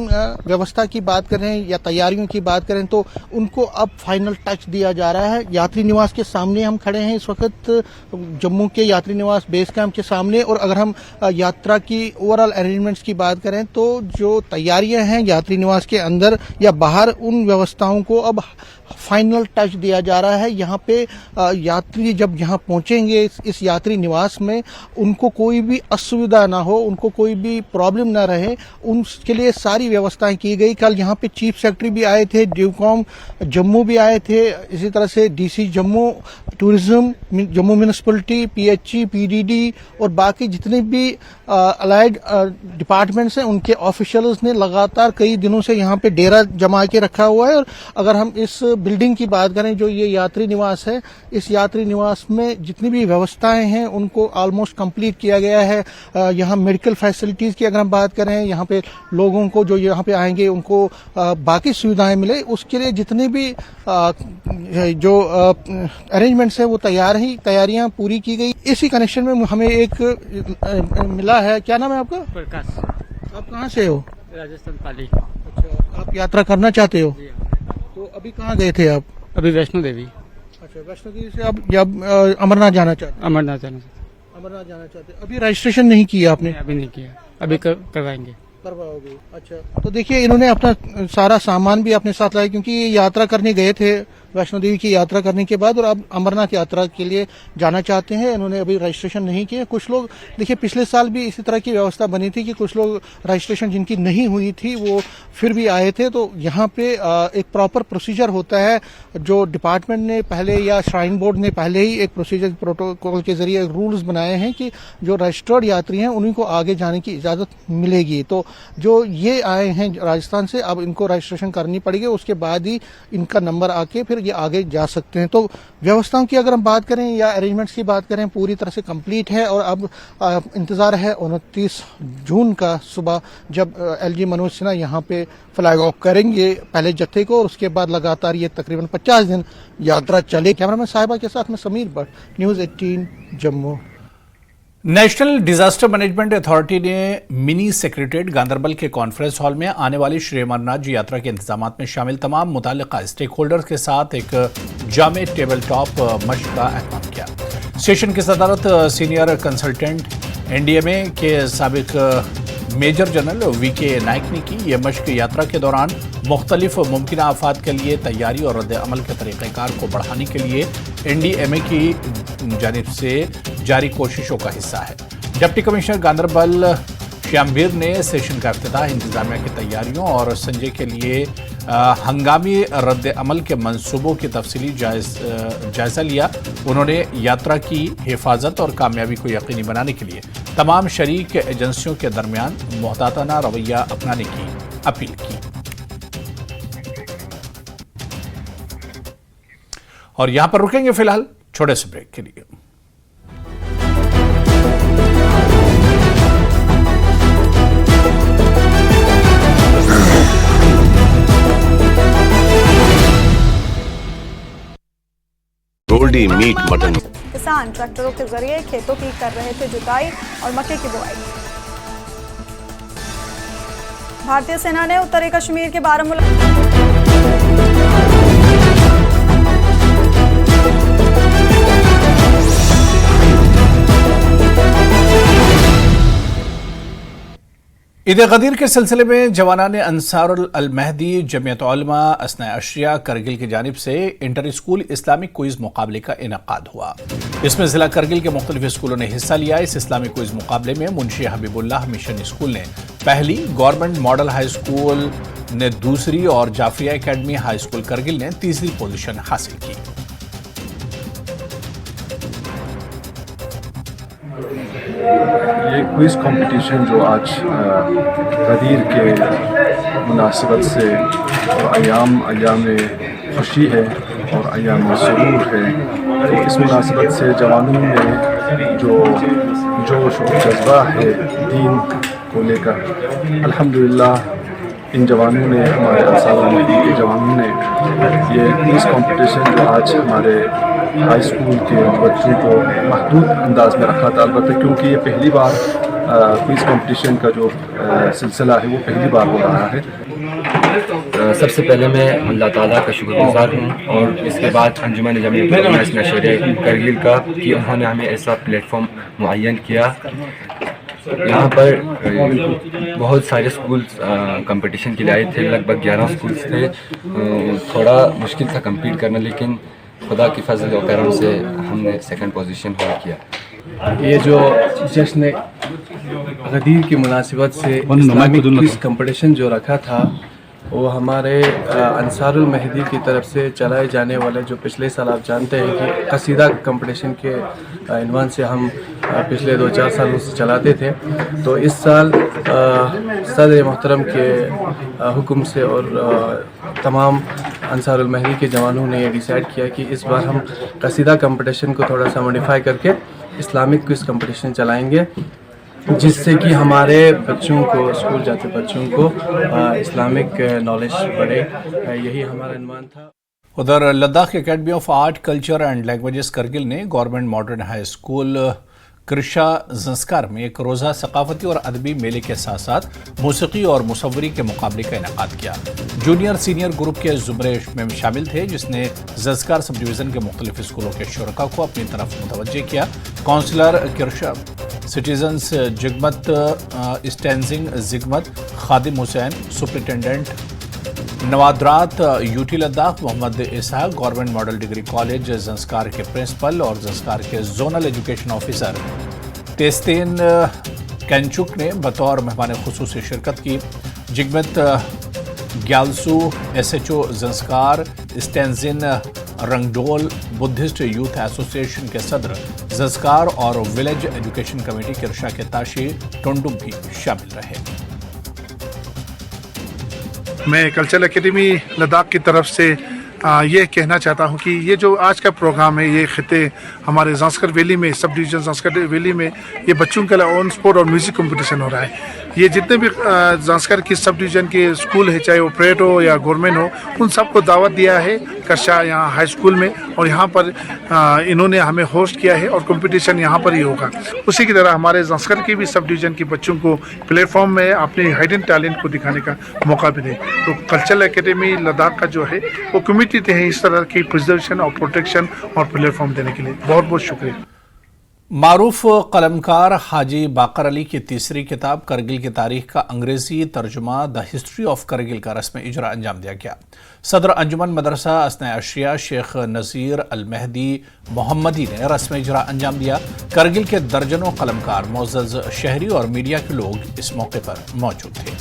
V: व्यवस्था की बात करें या तैयारियों की बात करें तो उनको अब फाइनल टच दिया जा रहा है। यात्री निवास के सामने हम खड़े हैं इस वक्त, जम्मू के यात्री निवास बेस कैंप के सामने। और अगर हम यात्रा की ओवरऑल अरेंजमेंट्स की बात करें तो जो तैयारियां हैं यात्री निवास के अंदर या बाहर, उन व्यवस्थाओं को अब फाइनल टच दिया जा रहा है। यहाँ पे यात्री जब यहाँ पहुंचेंगे इस यात्री निवास में, उनको कोई भी असुविधा ना हो, उनको कोई भी प्रॉब्लम ना रहे, उसके लिए सारी व्यवस्थाएं की गई। कल यहाँ पे चीफ सेक्रेटरी भी आए थे, ड्यूकॉम जम्मू भी आए थे, इसी तरह से DC Jammu, tourism, Jammu municipality, PHE, PDD और बाकी जितने भी अलाइड डिपार्टमेंट्स हैं उनके ऑफिशियल्स ने लगातार कई दिनों से यहाँ पे डेरा जमा के रखा हुआ है। और अगर हम इस बिल्डिंग की बात करें जो ये यात्री निवास है, इस यात्री निवास में जितनी भी व्यवस्थाएं हैं उनको ऑलमोस्ट कंप्लीट किया गया है। यहाँ मेडिकल फैसिलिटीज की अगर हम बात करें, यहाँ पे लोगों को जो यहाँ पे आएंगे उनको बाकी सुविधाएं मिले, उसके लिए जितने भी जो अरेंजमेंट्स है वो तैयारियां पूरी की गई। इसी कनेक्शन में हमें एक मिला है। क्या नाम है आपका?
B: प्रकाश।
V: आप कहाँ से हो?
B: राजस्थान पाली।
V: अच्छा, आप यात्रा करना चाहते हो? तो अभी कहाँ गए थे आप?
B: अभी वैष्णो देवी।
V: अच्छा, वैष्णो देवी से आप जब अमरनाथ जाना चाहते?
B: अमरनाथ जाना
V: चाहते। अभी रजिस्ट्रेशन नहीं किया आपने?
B: अभी नहीं किया, अभी करवाएंगे।
V: करवाओगे? अच्छा, तो देखिए इन्होंने अपना सारा सामान भी अपने साथ लाया, क्योंकि ये यात्रा करने गए थे वैष्णो देवी की यात्रा करने के बाद और अब अमरनाथ यात्रा के लिए जाना चाहते हैं। इन्होंने अभी रजिस्ट्रेशन नहीं किया। कुछ लोग, देखिए पिछले साल भी इसी तरह की व्यवस्था बनी थी कि कुछ लोग रजिस्ट्रेशन जिनकी नहीं हुई थी वो फिर भी आए थे। तो यहाँ पे एक प्रॉपर प्रोसीजर होता है जो डिपार्टमेंट ने पहले या श्राइन बोर्ड ने पहले ही एक प्रोसीजर प्रोटोकॉल के जरिए रूल्स बनाए हैं कि जो रजिस्टर्ड यात्री हैं उन्हीं को आगे जाने की इजाजत मिलेगी। तो जो ये आए हैं राजस्थान से, अब इनको रजिस्ट्रेशन करनी पड़ेगी, उसके बाद ही इनका नंबर आके फिर ये आगे जा सकते हैं। तो व्यवस्थाओं की अगर हम बात करें या अरेंजमेंट्स की बात करें, पूरी तरह से कंप्लीट है। और अब इंतजार है 29 जून का सुबह जब एलजी मनोज सिन्हा यहाँ पे फ्लैग ऑफ करेंगे पहले जत्थे को, और उसके बाद लगातार ये तकरीबन 50 दिन यात्रा चले। कैमरामैन साहिबा के साथ में Sameer Bhatt, news 18 Jammu.
A: National disaster management authority ने मिनी सेक्रेटरीट गांधरबल के कॉन्फ्रेंस हॉल में आने वाली श्री अमरनाथ जी यात्रा के इंतजामात में शामिल तमाम मुताल्लिका स्टेक होल्डर्स के साथ एक जामे टेबल टॉप मशक का एहतमाम किया। सेशन की सदारत सीनियर कंसल्टेंट एनडीएमए के साबिक मेजर जनरल वीके नाइक ने की। यह मशक यात्रा के दौरान मुख्तलिफ मुमकिन आफात के लिए तैयारी और रद्द अमल के तरीक़ेकार को बढ़ाने के लिए एनडीएमए की जानिब से जारी कोशिशों का हिस्सा है। डिप्टी कमिश्नर गांधरबल श्यामवीर ने सेशन का इफ्तिताह इंतजामिया की तैयारियों और संजय के लिए हंगामी रद्द अमल के मंसूबों की तफसीली जायजा लिया। उन्होंने यात्रा की हिफाजत और कामयाबी को यकीनी बनाने के लिए तमाम शरीक एजेंसियों के दरमियान मोहताताना रवैया अपनाने की अपील की। और यहां पर रुकेंगे फिलहाल छोटे से ब्रेक के लिए।
C: Goldy meat mutton.
J: किसान ट्रैक्टरों के जरिए खेतों की कर रहे थे जुताई और मक्के की बुआई। भारतीय सेना ने उत्तरी कश्मीर के बारामूला
A: ईद गदीर के सिलसिले में जवानान अंसारुल अल महदी जमियत उलमा असना अशरिया करगिल की जानिब से इंटर स्कूल इस्लामिक क्विज मुकाबले का इनेकाद हुआ। इसमें जिला करगिल के मुख्तलिफ स्कूलों ने हिस्सा लिया। इस इस्लामिक क्विज मुकाबले में मुंशी हबीबुल्लाह मिशन स्कूल ने पहली, गवर्नमेंट मॉडल हाई स्कूल ने दूसरी और Jafaria academy high school Kargil ने तीसरी पोजीशन हासिल की।
W: ये क्विज कंपटीशन जो आज गदीर के मुनासिबत से और अयाम खुशी है और अयाम सुरूर है, तो इस मुनासिबत से जवानों में जो जोश और जज्बा है दीन को लेकर, अल्हम्दुलिल्लाह इन जवानों ने, हमारे अंसार महदी के जवानों ने ये क्विज़ कंपटीशन जो आज हमारे हाई स्कूल के बच्चों को महदूद अंदाज में रखा था, अलबत्ता क्योंकि ये पहली बार क्विज़ कंपटीशन का जो सिलसिला है वो पहली बार हो रहा है।
D: सबसे पहले मैं अल्लाह ताला का शुक्रगुजार हूँ और इसके बाद अंजुमन जमीयत नशरिया करगिल का कि उन्होंने हमें ऐसा प्लेटफॉर्म मुअय्यन किया। यहाँ पर बहुत सारे स्कूल्स कंपटीशन के लिए आए थे, लगभग 11 स्कूल्स थे। थोड़ा मुश्किल था कम्पीट करना, लेकिन खुदा की फजल और करम से हमने सेकंड पोजीशन होल्ड किया।
W: ये जो जश्न गदीर की मुनासिबत से इस्लामिक क्विज़ कंपटीशन जो रखा था वो हमारे अंसारुल महदी की तरफ से चलाए जाने वाले, जो पिछले साल आप जानते हैं कि कसीदा कंपटीशन के इन्वान से हम पिछले 2-4 सालों से चलाते थे, तो इस साल सदर मोहतरम के हुक्म से और तमाम अंसारुल महदी के जवानों ने ये डिसाइड किया कि इस बार हम कसीदा कंपटीशन को थोड़ा सा मॉडिफाई करके इस्लामिक क्विज़ कंपटीशन चलाएंगे, जिससे कि हमारे बच्चों को, स्कूल जाते बच्चों को इस्लामिक नॉलेज बढ़े। यही हमारा अनुमान था।
A: उधर Ladakh academy of art, culture and languages Kargil ने government modern high school Karsha Zanskar में एक रोज़ा सकाफती और अदबी मेले के साथ साथ मौसीकी और मुसव्वरी के मुकाबले का इनेकाद किया। जूनियर सीनियर ग्रुप के ज़ुमरे में शामिल थे, जिसने ज़ंस्कार सब डिवीज़न के मुख्तलिफ स्कूलों के शुरका को अपनी तरफ मुतवज्जे किया। Councillor Karsha citizens Jigmat Stanzin Jigmat, Khadim Hussain, superintendent नवादरात UT Ladakh Mohammad Ishaq, government model degree college Zanskar के प्रिंसिपल और ज़ंस्कार के zonal education officer Testen Kunchuk ने बतौर मेहमान खुसूसी शिरकत की। Jigmat Gyalsu SHO Zanskar, Stanzin Rangdol Buddhist youth association के सदर ज़ंस्कार और विलेज एजुकेशन कमेटी किरशा के ताशी टोंडुम भी शामिल रहे।
E: मैं कल्चरल एकेडमी लद्दाख की तरफ से ये कहना चाहता हूँ कि ये जो आज का प्रोग्राम है, ये खिते हमारे ज़ंस्कार वैली में, सब डिवीज़न ज़ंस्कार वैली में ये बच्चों के लिए ऑन स्पोर्ट और म्यूज़िक कंपटीशन हो रहा है। ये जितने भी ज़ंस्कार की सब डिवीज़न के स्कूल है, चाहे वो प्राइवेट हो या गवर्नमेंट हो, उन सबको दावत दिया है कर्शा यहाँ हाई स्कूल में, और यहाँ पर इन्होंने हमें होस्ट किया है और कंपटीशन यहाँ पर ही होगा। उसी की तरह हमारे ज़ंस्कार की भी सब डिवीज़न के बच्चों को प्लेटफॉर्म में अपने हाइडन टैलेंट को दिखाने का मौका मिले। तो कल्चरल एकेडमी लद्दाख का जो है वो कमिटी है इस तरह की प्रिजर्वेशन और प्रोटेक्शन और प्लेटफॉर्म देने के लिए। बहुत बहुत शुक्रिया।
A: मारूफ कलमकार हाजी बाकर अली की तीसरी किताब करगिल की तारीख का अंग्रेजी तर्जुमा द हिस्ट्री ऑफ करगिल का रस्म इजरा अंजाम दिया गया। सदर अंजुमन मदरसा असना अशिया शेख नज़ीर अल महदी मोहम्मदी ने रस्म इजरा अंजाम दिया। करगिल के दर्जनों कलमकार, मोअज़्ज़ज़ शहरी और मीडिया के लोग इस मौके पर मौजूद थे।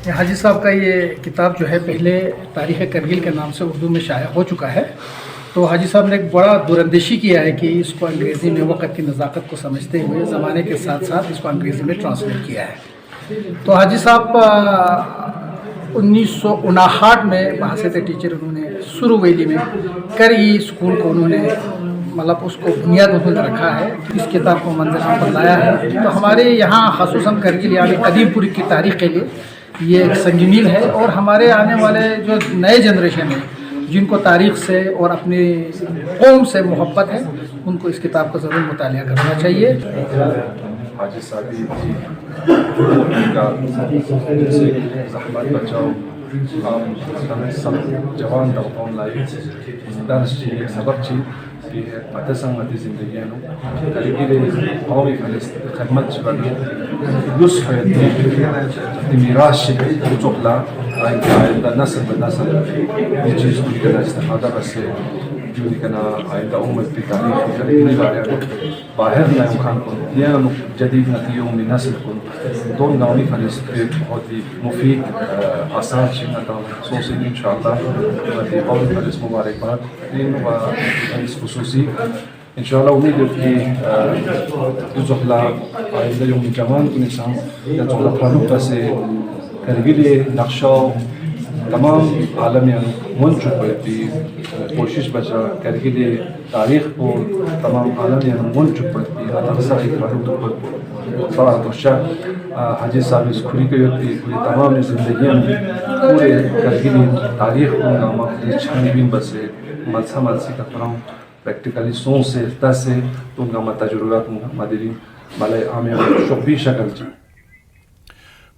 I: हाजी साहब का ये किताब जो है पहले तारीख़ करगिल के नाम से उर्दू में शाया हो चुका है, तो हाजी साहब ने एक बड़ा दूरंदेशी किया है कि इसको अंग्रेज़ी में वक़्त की नज़ाकत को समझते हुए ज़माने के साथ साथ इसको अंग्रेज़ी में ट्रांसलेट किया है। तो हाजी साहब 1959 में बहसत टीचर उन्होंने सुरु वैली में करगी स्कूल को उन्होंने मतलब उसको बुनियाद उन्होंने रखा है, इस किताब को मंजर पर लाया है। तो हमारे यहाँ ख़ुसूसन करगिल यानी कदीमपुरी की तारीख़ के लिए ये एक संगीनील है, और हमारे आने वाले जो नए जनरेशन है जिनको तारीख़ से और अपनी कौम से मोहब्बत है, उनको इस किताब का ज़रूर मुतालिया करना चाहिए।
W: हाजी साहब का जहमत बचाओ सब जवान तबकों लाई दर्श चाहिए, सबक चाहिए कि पतसंगति ज़िंदगी नो करगिल और खदमत करना युस है मीराश है चुकला आइंदा नस्ल ब नस्ल ये चीज़ को करना इस्तेमाल बसे जो करना आइंदा उम्मत की तारीख करगिल वाले बाहर ना खान को या जदीद नतियों में नस्ल को दोनों गाँवी फलसफे बहुत ही मुफीद आसान शिकता सोचे इंशाअल्लाह और फलस मुबारकबाद इन व इस खुसूसी इंशाअल्लाह उम्मीद है कि जुहला आइंदा यौम जवान के निशान या जुहला ताल्लुक़ से करगिल नक्शा तमाम आलमियन वन चुपड़ती कोशिश बचा करके दे तारीख को तमाम आलमियन वन चुपड़ती अक्सर एक बड़ा तोशा हाजी साहब इस खुरी के योती तमाम ज़िंदगी में पूरे करके दे तारीख को नाम छानबीन बसे मत्सा मत्सी का फराम प्रैक्टिकली सोच से तसे तो उनका मत तजुर्बा मदरी भले हमें शोबी शक्ल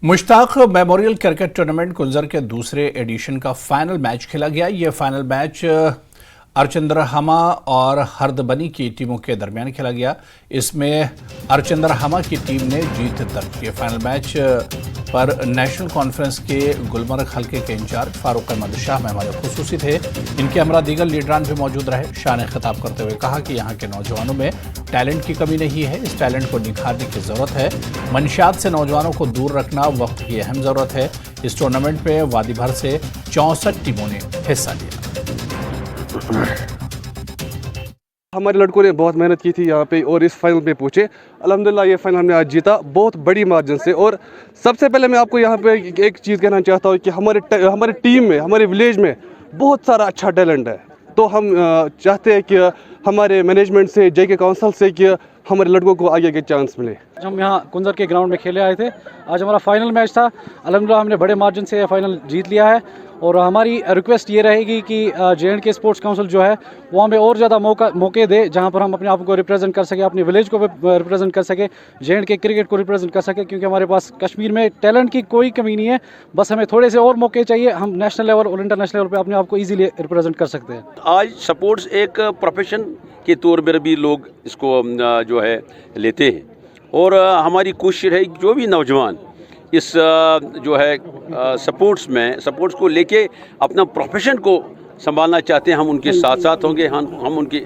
A: मुश्ताक मेमोरियल क्रिकेट टूर्नामेंट कुंजर के दूसरे एडिशन का फाइनल मैच खेला गया। ये फाइनल मैच अर्चंद्रहमा और हरदबनी की टीमों के दरमियान खेला गया। इसमें अर्चंद्रहमा की टीम ने जीत दर्ज की। फाइनल मैच पर नेशनल कॉन्फ्रेंस के गुलमर्ग हल्के के इंचार्ज फारूक अहमद शाह मेहमान खुसूसी थे। इनके हमरा दीगर लीडरान भी मौजूद रहे। शाह ने खिताब करते हुए कहा कि यहाँ के नौजवानों में टैलेंट की कमी नहीं है, इस टैलेंट को निखारने की जरूरत है। मंशियात से नौजवानों को दूर रखना वक्त की अहम जरूरत है। इस टूर्नामेंट में वादी भर से 64 टीमों ने हिस्सा लिया।
H: हमारे लड़कों ने बहुत मेहनत की थी यहाँ पे और इस फाइनल पे पहुँचे। अल्हम्दुलिल्लाह ये फाइनल हमने आज जीता बहुत बड़ी मार्जिन से। और सबसे पहले मैं आपको यहाँ पे एक चीज़ कहना चाहता हूँ कि हमारे टीम में, हमारे विलेज में बहुत सारा अच्छा टैलेंट है। तो हम चाहते हैं कि हमारे मैनेजमेंट से, जेके काउंसिल से कि हमारे लड़कों को आगे के चांस मिले।
K: हम यहाँ कुंजर के ग्राउंड में खेले आए थे। आज हमारा फाइनल मैच था। अल्हम्दुलिल्लाह हमने बड़े मार्जिन से फाइनल जीत लिया है। और हमारी रिक्वेस्ट ये रहेगी कि जे.एंड.के स्पोर्ट्स काउंसिल जो है वो हमें और ज़्यादा मौके दे, जहाँ पर हम अपने आप को रिप्रेजेंट कर सके, अपने विलेज को रिप्रेजेंट कर सके, जे.एंड.के क्रिकेट को रिप्रेजेंट कर सके। क्योंकि हमारे पास कश्मीर में टैलेंट की कोई कमी नहीं है, बस हमें थोड़े से और मौके चाहिए। हम नेशनल लेवल और इंटरनेशनल लेवल पर अपने आप को ईजीली रिप्रेजेंट कर सकते हैं।
L: आज स्पोर्ट्स एक प्रोफेशन के तौर पर भी लोग इसको जो है लेते हैं। और हमारी कोशिश है जो भी नौजवान इस जो है स्पोर्ट्स को लेके अपना प्रोफेशन को संभालना चाहते हैं, हम उनके साथ साथ होंगे। हम उनके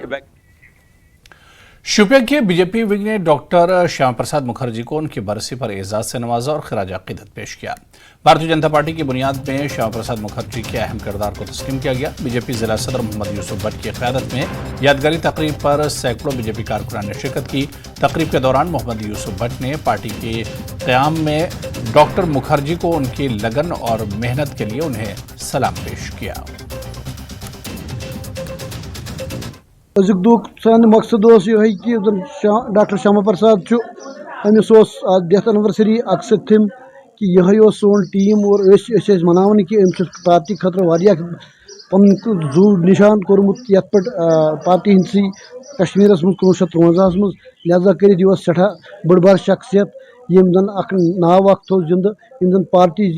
A: शोपियां के बीजेपी विंग ने डॉक्टर श्यामा प्रसाद मुखर्जी को उनकी बरसी पर एजाज से नवाजा और खिराज अकीदत पेश किया। भारतीय जनता पार्टी की बुनियाद में श्यामा प्रसाद मुखर्जी के अहम किरदार को तस्लीम किया गया। बीजेपी जिला सदर मोहम्मद यूसुफ भट्ट की क़यादत में यादगारी तकरीब पर सैकड़ों बीजेपी कारकुनान ने शिरकत की। तकरीब के दौरान मोहम्मद यूसुफ भट्ट ने पार्टी के क़याम में डॉक्टर मुखर्जी को उनकी लगन और मेहनत के लिए उन्हें सलाम पेश किया।
X: अजुक दुख सान मकसद ये कि doctor Shyama Prasad Amish death anniversary अक्सर थम कि यह सोन टीम और मनावन कि पार्टी खतर पन जू निशान कोर्मुत ये पार्टी हिंदी कश्मीर मज 1953 मज लिहाजा कर सठा बड़ बार शख्सियत यम जन नाव थो जिंद यम जन पार्टी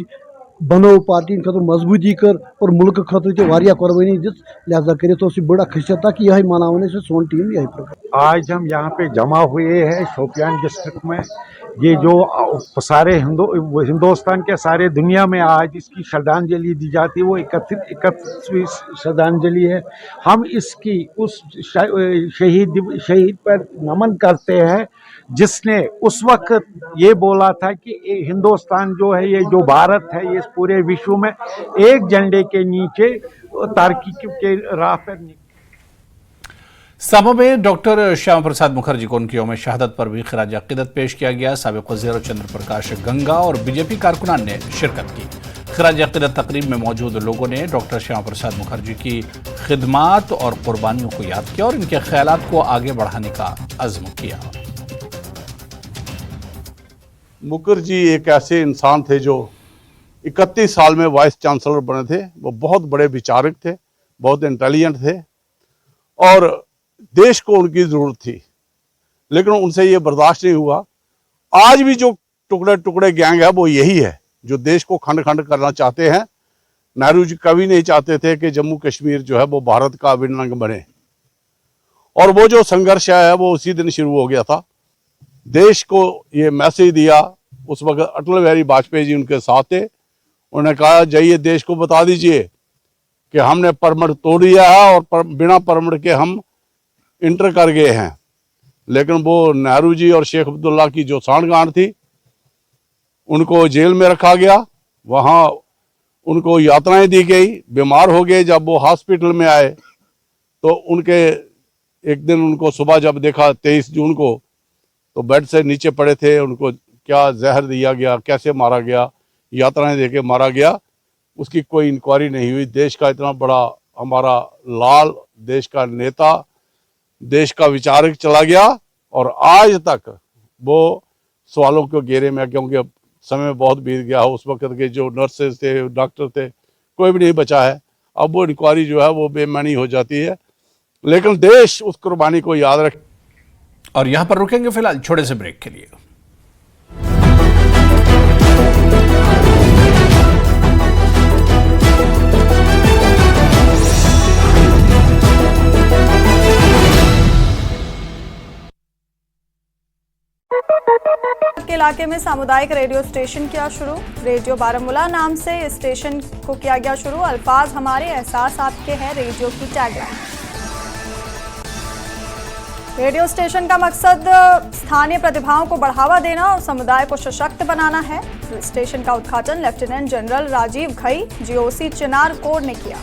X: बनो पार्टी खतर मजबूती कर और मुल्क खतर कुर्बानी दिस लिहाजा कर बड़ा खशियत था कि यह मनाने से सोन टीम यही प्रकार।
Y: आज हम यहाँ पे जमा हुए हैं शोपियान डिस्ट्रिक्ट में। ये जो सारे हिंदुस्तान के सारे दुनिया में आज इसकी श्रद्धांजलि दी जाती है, वो 31वीं श्रद्धांजलि है। हम इसकी उस शहीद पर नमन करते हैं जिसने उस वक्त ये बोला था कि हिंदुस्तान जो है, ये जो भारत है, ये पूरे विश्व में एक झंडे के नीचे तरक्की के राह पर।
A: सभा में डॉक्टर श्यामा प्रसाद मुखर्जी को उनकी यौम शहादत पर भी खिराज अकीदत पेश किया गया। साबिक वज़ीर चंद्र प्रकाश गंगा और बीजेपी कारकुनान ने शिरकत की। खिराज अकीदत तकरीब में मौजूद लोगों ने डॉक्टर श्यामा प्रसाद मुखर्जी की खिदमात और कुर्बानियों को याद किया और इनके ख्यालात को आगे बढ़ाने का अज़्म किया।
Z: मुखर्जी एक ऐसे इंसान थे जो 31 साल में वाइस चांसलर बने थे। वो बहुत बड़े विचारक थे, बहुत इंटेलिजेंट थे और देश को उनकी ज़रूरत थी, लेकिन उनसे ये बर्दाश्त नहीं हुआ। आज भी जो टुकड़े टुकड़े गैंग है वो यही है जो देश को खंड खंड करना चाहते हैं। नेहरू जी कभी नहीं चाहते थे कि जम्मू कश्मीर जो है वो भारत का अभिन्न अंग बने, और वो जो संघर्ष है वो उसी दिन शुरू हो गया था। देश को ये मैसेज दिया, उस वक्त अटल बिहारी वाजपेयी जी उनके साथ थे। उन्होंने कहा जाइए देश को बता दीजिए कि हमने परमिट तोड़ दिया है और बिना परमिट के हम इंटर कर गए हैं। लेकिन वो नेहरू जी और शेख अब्दुल्ला की जो सांठगांठ थी, उनको जेल में रखा गया, वहाँ उनको यातनाएं दी गई, बीमार हो गए। जब वो हॉस्पिटल में आए तो उनके एक दिन उनको सुबह जब देखा 23 जून को, तो बेड से नीचे पड़े थे। उनको क्या जहर दिया गया, कैसे मारा गया, यातनाएं देके मारा गया, उसकी कोई इंक्वायरी नहीं हुई। देश का इतना बड़ा हमारा लाल, देश का नेता, देश का विचारक चला गया और आज तक वो सवालों के घेरे में, क्योंकि अब समय बहुत बीत गया है, उस वक्त के जो नर्सेज थे, डॉक्टर थे, कोई भी नहीं बचा है। अब वो इंक्वायरी जो है वो बेमानी हो जाती है, लेकिन देश उस कुर्बानी को याद रखे।
A: और यहां पर रुकेंगे फिलहाल छोटे से ब्रेक के लिए।
J: के इलाके में सामुदायिक रेडियो स्टेशन किया शुरू। रेडियो बारामूला नाम से इस स्टेशन को किया गया शुरू। अल्फाज हमारे, एहसास आपके हैं, रेडियो की टैगलाइन। रेडियो स्टेशन का मकसद स्थानीय प्रतिभाओं को बढ़ावा देना और समुदाय को सशक्त बनाना है। स्टेशन का उद्घाटन lieutenant general Rajiv Ghai, GOC Chinar corps ने किया।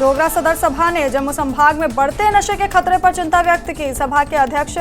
J: डोगरा सदर सभा ने जम्मू संभाग में बढ़ते नशे के खतरे पर चिंता व्यक्त की। सभा के अध्यक्ष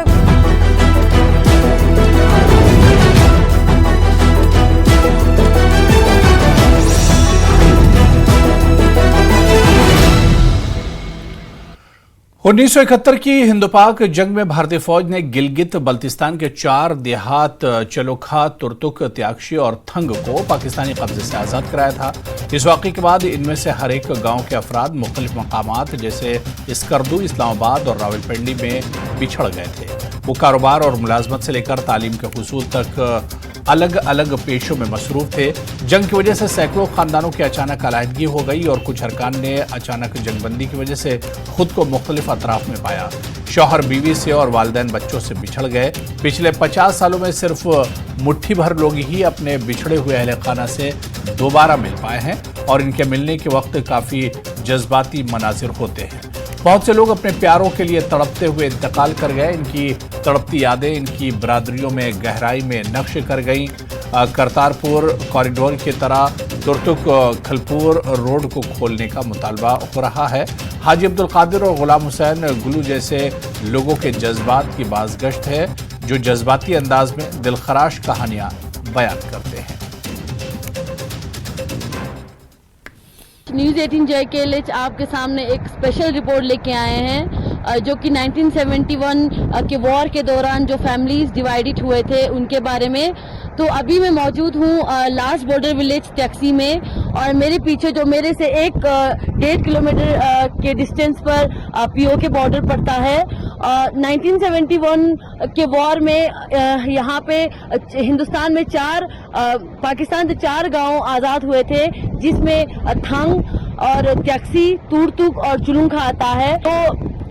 A: उन्नीस सौ 1971 की हिंदुपाक जंग में भारतीय फौज ने गिलगित बल्तिस्तान के 4 देहात चलोखा, तुर्तुक, त्यागशी और थंग को पाकिस्तानी कब्जे से आजाद कराया था। इस वाक़े के बाद इनमें से हर एक गांव के अफराद मुख्तलिफ मकामात जैसे स्कर्दू, इस्लामाबाद और रावलपिंडी में बिछड़ गए थे। वो कारोबार और मुलाजमत से लेकर तालीम के हुसूल तक अलग अलग पेशों में मसरूफ थे। जंग की वजह से सैकड़ों खानदानों की अचानक अलहदगी हो गई और कुछ अरकान ने अचानक जंगबंदी की वजह से खुद को मुख्तलिफ अतराफ में पाया। शौहर बीवी से और वालिदैन बच्चों से बिछड़ गए। पिछले 50 सालों में सिर्फ मुट्ठी भर लोग ही अपने बिछड़े हुए अहले खाना से दोबारा मिल पाए हैं और इनके मिलने के वक्त काफ़ी जज्बाती मनाजिर होते हैं। बहुत से लोग अपने प्यारों के लिए तड़पते हुए इंतकाल कर गए। इनकी तड़पती यादें इनकी बरादरियों में गहराई में नक्श कर गईं। करतारपुर कॉरिडोर की तरह तुर्तुक खलपुर रोड को खोलने का मुतालबा हो रहा है। हाजी अब्दुल कादिर और गुलाम हुसैन गुलू जैसे लोगों के जज्बात की बाज़गश्त है, जो जज्बाती अंदाज में दिलखराश कहानियां बयान करते हैं।
M: न्यूज़ 18 जय के लिए आपके सामने एक स्पेशल रिपोर्ट लेके आए हैं, जो कि 1971 के वॉर के दौरान जो फैमिलीज डिवाइडेड हुए थे उनके बारे में। तो अभी मैं मौजूद हूँ लास्ट बॉर्डर विलेज टैक्सी में, और मेरे पीछे जो मेरे से 1.5 किलोमीटर के डिस्टेंस पर पीओके बॉर्डर पड़ता है। 1971 के वॉर में यहाँ पे हिंदुस्तान में पाकिस्तान से 4 गांव आज़ाद हुए थे, जिसमें थंग और त्याक्सी, तुर्तुक और चुलुंखा आता है। तो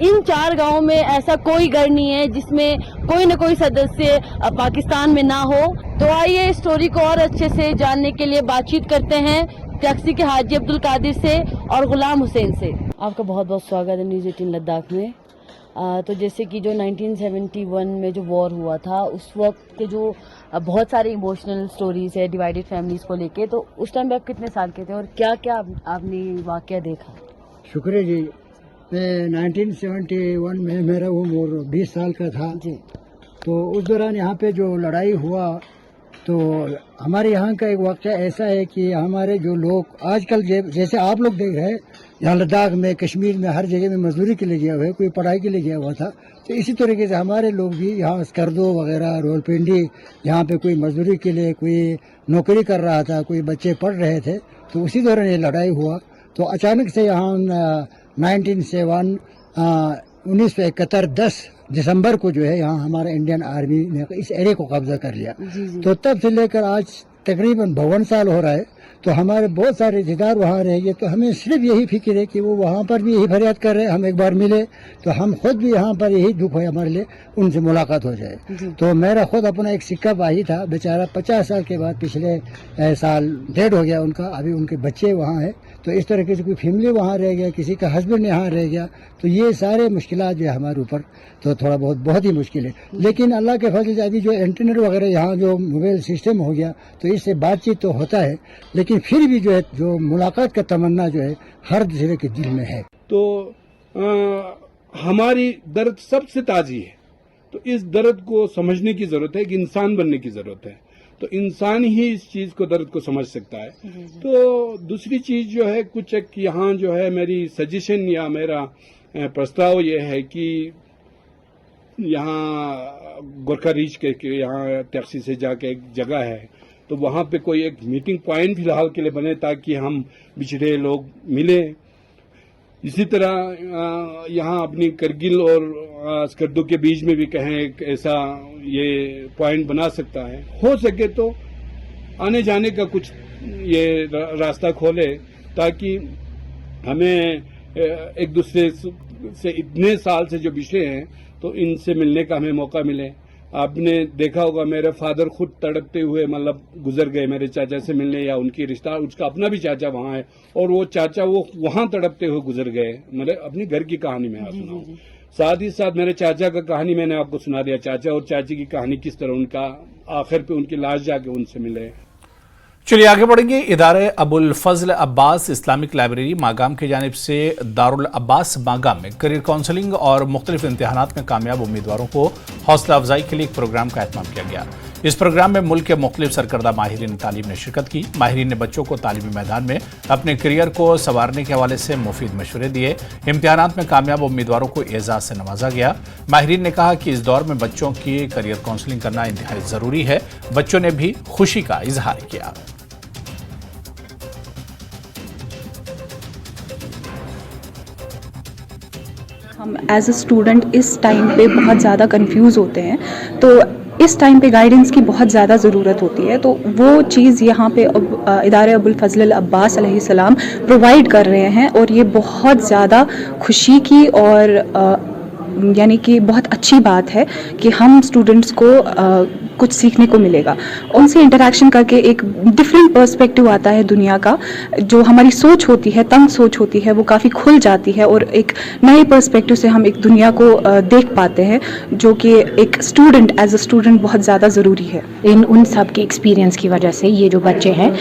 M: इन 4 गांवों में ऐसा कोई घर नहीं है जिसमें कोई न कोई सदस्य पाकिस्तान में ना हो। तो आइए इस स्टोरी को और अच्छे से जानने के लिए बातचीत करते हैं टैक्सी के हाजी अब्दुल कादिर से और गुलाम हुसैन से। आपका बहुत बहुत स्वागत है न्यूज़ 18 लद्दाख में। तो जैसे कि जो 1971 में जो वॉर हुआ था, उस वक्त के जो बहुत सारे इमोशनल स्टोरीज है डिवाइडेड फैमिलीज को लेके, तो उस टाइम पे आप कितने साल के थे और क्या क्या आपने वाकया देखा?
X: शुक्रिया जी। मैं 1971 में मेरा उम्र 20 साल का था जी। तो उस दौरान यहाँ पे जो लड़ाई हुआ, तो हमारे यहाँ का एक वाक़या ऐसा है कि हमारे जो लोग आजकल जैसे आप लोग देख रहे हैं, यहाँ लद्दाख में, कश्मीर में, हर जगह में मजदूरी के लिए गया हुआ है, कोई पढ़ाई के लिए गया हुआ था। तो इसी तरीके से हमारे लोग भी यहाँ स्कर्दो वगैरह, रावलपिंडी, यहाँ पे कोई मजदूरी के लिए, कोई नौकरी कर रहा था, कोई बच्चे पढ़ रहे थे। तो उसी दौरान ये लड़ाई हुआ। तो अचानक से यहाँ 1971 10 दिसंबर को जो है यहाँ हमारा इंडियन आर्मी ने इस एरिया को कब्जा कर लिया। तो तब से लेकर आज तकरीबन 52 साल हो रहा है। तो हमारे बहुत सारे रिश्तेदार वहाँ रह गए। तो हमें सिर्फ यही फिक्र है कि वो वहाँ पर भी यही फरियाद कर रहे हैं, हम एक बार मिले तो हम खुद भी यहाँ पर यही दुख है हमारे लिए, उनसे मुलाकात हो जाए। तो मेरा खुद अपना एक सिक्का भाई था, बेचारा 50 साल के बाद पिछले साल डेड हो गया उनका। अभी उनके बच्चे वहाँ हैं। तो इस तरीके से कोई फैमिली वहाँ रह गया, किसी का हस्बैंड यहाँ रह गया। तो ये सारे मुश्किलात जो है हमारे ऊपर, तो थोड़ा बहुत ही मुश्किल है। लेकिन अल्लाह के फजल से अभी जो इंटरनेट वगैरह यहाँ जो मोबाइल सिस्टम हो गया, तो इससे बातचीत तो होता है, लेकिन फिर भी जो है जो मुलाकात का तमन्ना जो है हर दूसरे के दिल में है।
N: तो हमारी दर्द सबसे ताजी है। तो इस दर्द को समझने की ज़रूरत है, एक इंसान बनने की ज़रूरत है। तो इंसान ही इस चीज को दर्द को समझ सकता है। तो दूसरी चीज जो है कुछ एक यहाँ जो है मेरी सजेशन या मेरा प्रस्ताव ये है कि यहाँ गोरखा रीच के यहाँ टैक्सी से जाके एक जगह है, तो वहाँ पे कोई एक मीटिंग पॉइंट फिलहाल के लिए बने ताकि हम बिछड़े लोग मिले। इसी तरह यहाँ अपनी करगिल और स्कर्दू के बीच में भी कहें एक ऐसा ये पॉइंट बना सकता है। हो सके तो आने जाने का कुछ ये रास्ता खोले ताकि हमें एक दूसरे से इतने साल से जो बिछड़े हैं तो इनसे मिलने का हमें मौका मिले। आपने देखा होगा मेरे फादर खुद तड़पते हुए मतलब गुजर गए मेरे चाचा से मिलने, या उनकी रिश्ता उसका अपना भी चाचा वहाँ है और वो चाचा वो वहाँ तड़पते हुए गुजर गए। मतलब अपनी घर की कहानी में सुनाऊं, साथ ही साथ मेरे चाचा का कहानी मैंने आपको सुना दिया, चाचा और चाची की कहानी किस तरह उनका आखिर पे उनकी लाश जाके उनसे मिले।
A: चलिए आगे बढ़ेंगे। इदारे अबुल फजल अब्बास इस्लामिक लाइब्रेरी मागाम की जानिब से दारुल अब्बास मागाम में करियर काउंसलिंग और मुख्तलिफ इम्तिहानात में कामयाब उम्मीदवारों को हौसला अफजाई के लिए एक प्रोग्राम का एहतमाम किया गया। इस प्रोग्राम में मुल्क के मुख्तलिफ सरकर्दा माहिरीन तालीम ने शिरकत की। माहिरीन ने बच्चों को तालीमी मैदान में अपने करियर को संवारने के हवाले से मुफीद मशवरे दिए। इम्तिहानात में कामयाब उम्मीदवारों को एजाज से नवाजा गया। माहिरीन ने कहा कि इस दौर में बच्चों की करियर काउंसलिंग करना इंतहाई जरूरी है। बच्चों ने भी खुशी का इजहार किया।
O: हम एज अ स्टूडेंट इस टाइम पे बहुत ज़्यादा कंफ्यूज होते हैं, तो इस टाइम पे गाइडेंस की बहुत ज़्यादा ज़रूरत होती है। तो वो चीज़ यहाँ पे इदारे अबुल फजल अब्बास अलैहिस्सलाम प्रोवाइड कर रहे हैं और ये बहुत ज़्यादा खुशी की और यानी कि बहुत अच्छी बात है कि हम स्टूडेंट्स को कुछ सीखने को मिलेगा। उनसे इंटरेक्शन करके एक डिफरेंट पर्सपेक्टिव आता है दुनिया का। जो हमारी सोच होती है, तंग सोच होती है, वो काफ़ी खुल जाती है और एक नए पर्सपेक्टिव से हम एक दुनिया को देख पाते हैं, जो कि एक स्टूडेंट एज अ स्टूडेंट बहुत ज़्यादा ज़रूरी है।
P: उन सब के एक्सपीरियंस की वजह से ये जो बच्चे हैं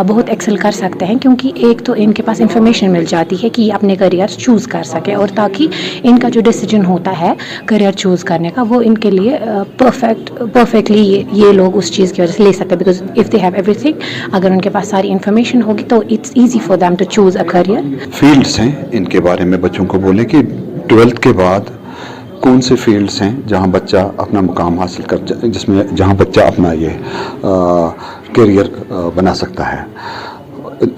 P: बहुत एक्सेल कर सकते हैं, क्योंकि एक तो इनके पास इंफॉर्मेशन मिल जाती है कि अपने करियर चूज़ कर सके, और ताकि इनका जो डिसीजन होता है करियर चूज़ करने का वो इनके लिए परफेक्टली ये लोग उस चीज़ की वजह से ले सकते हैं। Because if they have everything, अगर उनके पास सारी इन्फॉर्मेशन होगी तो it's easy for them to choose a career.
Q: Fields हैं, इनके बारे में बच्चों को बोले कि 12th के बाद कौन से फील्ड्स हैं जहां बच्चा अपना मुकाम हासिल कर, जिसमें जहां बच्चा अपना ये करियर बना सकता है।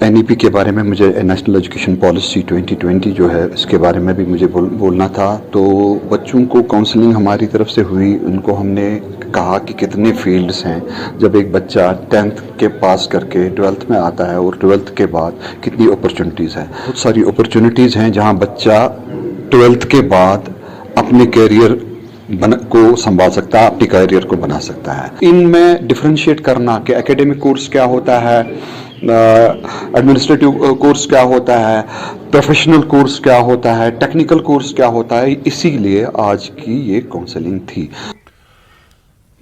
Q: NEP के बारे में मुझे नेशनल एजुकेशन पॉलिसी 2020 जो है इसके बारे में भी मुझे बोलना था। तो बच्चों को काउंसलिंग हमारी तरफ से हुई, उनको हमने कहा कि कितने फील्ड्स हैं। जब एक बच्चा 10th के पास करके 12th में आता है और 12th के बाद कितनी अपॉर्चुनिटीज़ हैं। बहुत सारी अपॉर्चुनिटीज़ हैं जहां बच्चा 12th के बाद अपने करियर को संभाल सकता है, अपने करियर को बना सकता है। इनमें डिफरेंशिएट करना कि एकेडमिक कोर्स क्या होता है, एडमिनिस्ट्रेटिव कोर्स क्या होता है, प्रोफेशनल कोर्स क्या होता है, टेक्निकल कोर्स क्या होता है, इसीलिए आज की ये काउंसलिंग थी।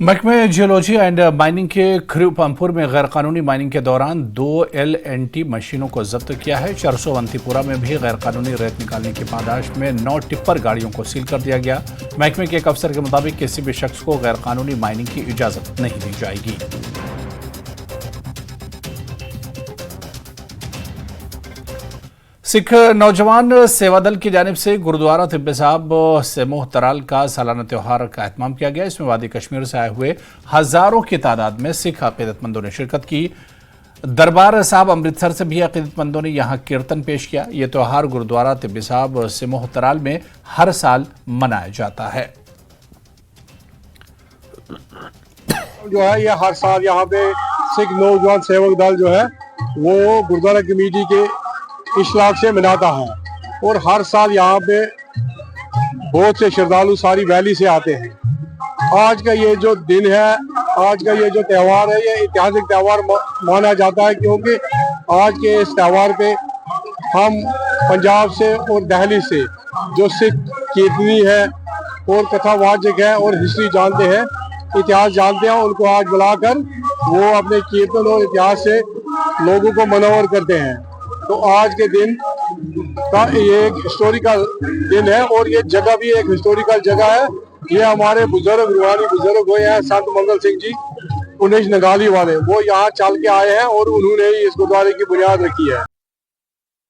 A: महकमे जियोलॉजी एंड माइनिंग के खरीव पंपुर में गैरकानूनी माइनिंग के दौरान 2 LNT मशीनों को जब्त किया है। चरसोवंतीपुरा में भी गैरकानूनी रेत निकालने की पादाश में 9 टिप्पर गाड़ियों को सील कर दिया गया। महकमे के एक अफसर के मुताबिक किसी भी शख्स को गैरकानूनी माइनिंग की इजाजत नहीं दी जाएगी। सिख नौजवान सेवा दल की जानिब से गुरुद्वारा तिब्बे साहब से मोहतराल का सालाना त्यौहार का एहतमाम किया गया। इसमें वादी कश्मीर से आए हुए हजारों की तादाद में सिख अकीदतमंदों ने शिरकत की। दरबार साहब अमृतसर से भी अकीदतमंदों ने यहाँ कीर्तन पेश किया। ये त्यौहार गुरुद्वारा तिब्बे साहब से मोहतराल में हर साल मनाया जाता है।
R: जो है ये हर साल यहाँ पे सिख नौजवान सेवक दल जो है वो गुरुद्वारा कमेटी के इशलाक से मनाता है और हर साल यहाँ पे बहुत से श्रद्धालु सारी वैली से आते हैं। आज का ये जो दिन है, आज का ये जो त्यौहार है, ये ऐतिहासिक त्यौहार माना जाता है, क्योंकि आज के इस त्यौहार पे हम पंजाब से और दिल्ली से जो सिख कीर्तनी है और कथावाचक है और हिस्ट्री जानते हैं, इतिहास जानते हैं, उनको आज बुलाकर वो अपने कीर्तन और इतिहास से लोगों को मनोवर करते हैं। तो आज के दिन का ये एक हिस्टोरिकल दिन है और ये जगह भी एक हिस्टोरिकल जगह है। ये हमारे बुजुर्ग रूहानी बुजुर्ग हुए हैं संत मंगल सिंह जी, उन्नीस नगाली वाले, वो यहाँ चल के आए हैं और उन्होंने ही इस गुरुद्वारे की बुनियाद रखी है।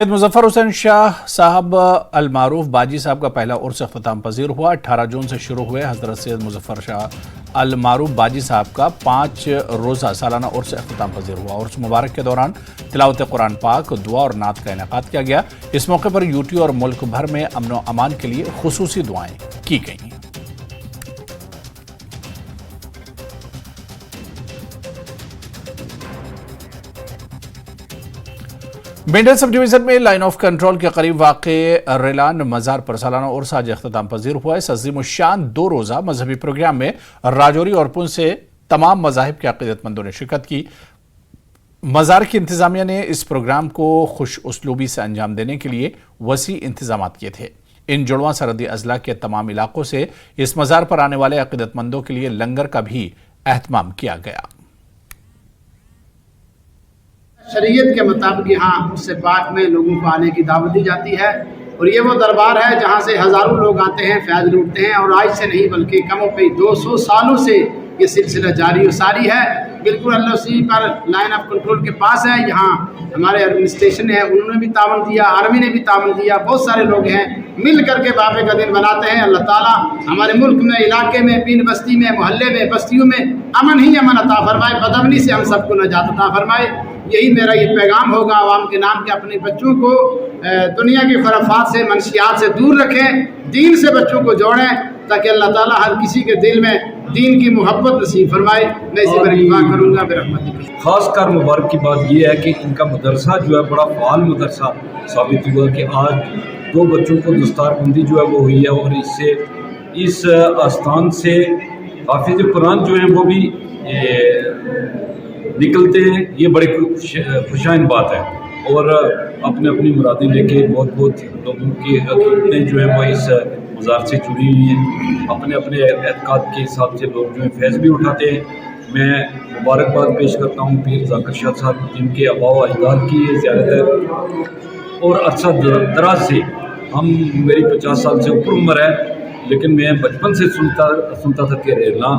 A: सैयद मुजफ्फर हुसैन शाह साहब अल मारूफ बाजी साहब का पहला उर्स अख्ताम पजीर हुआ। 18 जून से शुरू हुए हजरत सैयद मुजफ्फर शाह अल मारूफ बाजी साहब का 5 रोज़ा सालाना उर्स अख्ताम पजीर हुआ। उर्स मुबारक के दौरान तिलावत कुरान पाक, दुआ और नात का इनेकाद किया गया। इस मौके पर यूटी और मुल्क भर में अमन व अमान के लिए खुसूसी दुआएं की गई। मेंढर सब डिवीजन में लाइन ऑफ कंट्रोल के करीब वाक़े रेलान मज़ार पर सालाना उर्स आज अख्ताम पजीर हुआ। इस अज़ीम शान 2 रोज़ा मजहबी प्रोग्राम में राजौरी और पुंछ से तमाम मज़ाहिब के अक़ीदतमंदों ने शिरकत की। मज़ार की इंतज़ामिया ने इस प्रोग्राम को खुश उसलूबी से अंजाम देने के लिए वसी इंतजाम किए थे। इन जुड़वां सरहदी अजला के तमाम इलाकों से इस मज़ार पर आने वाले अक़ीदतमंदों के लिए लंगर का भी एहतमाम किया गया।
I: शरीयत के मुताबिक यहाँ उससे पाक में लोगों को आने की दावत दी जाती है और ये वो दरबार है जहाँ से हज़ारों लोग आते हैं, फैज़ लूटते हैं और आज से नहीं बल्कि कमोपेश 200 सालों से ये सिलसिला जारी और सारी है। बिल्कुल LOC पर लाइन ऑफ कंट्रोल के पास है। यहाँ हमारे एडमिनिस्ट्रेशन है, उन्होंने भी तावन दिया, आर्मी ने भी तावन दिया, बहुत सारे लोग हैं मिल करके बाबे का दिन बनाते हैं। अल्लाह ताला हमारे मुल्क में, इलाके में, पीन बस्ती में, मोहल्ले में, बस्तियों में अमन ही अमन अता फरमाए, बदअमनी से हम सबको नजात अता फरमाए। यही मेरा ये पैगाम होगा आवाम के नाम के। अपने बच्चों को दुनिया के खराफात से, मनशियात से दूर रखें, दीन से बच्चों को जोड़ें ताकि अल्लाह ताला हर किसी के दिल में दीन की मोहब्बत नसीब फरमाए। मैं इसी पर दुआ करूँगा बेरहमती।
B: खासकर मुबारक की बात यह है कि इनका मदरसा जो है बड़ा फ़ाल मदरसा साबित हुआ कि आज 2 बच्चों को दस्तारबंदी जो है वो हुई है और इससे इस आस्थान से हाफिज़ कुरान जो है वो भी निकलते हैं। ये बड़ी खुशाइन बात है और अपने अपनी मुरादें लेके बहुत लोगों की अक़ीदतें जो है वो इस मज़ार से जुड़ी हुई हैं। अपने अपने एतक़ाद के हिसाब से लोग जो है फैज़ भी उठाते हैं। मैं मुबारकबाद पेश करता हूँ पीर ज़ाकिर शाह साहब, जिनके आबा व अजदाद की ये ज़ियारत है और अरसा दराज से मेरी 50 साल से ऊपर उम्र है, लेकिन मैं बचपन से सुनता था कि रेला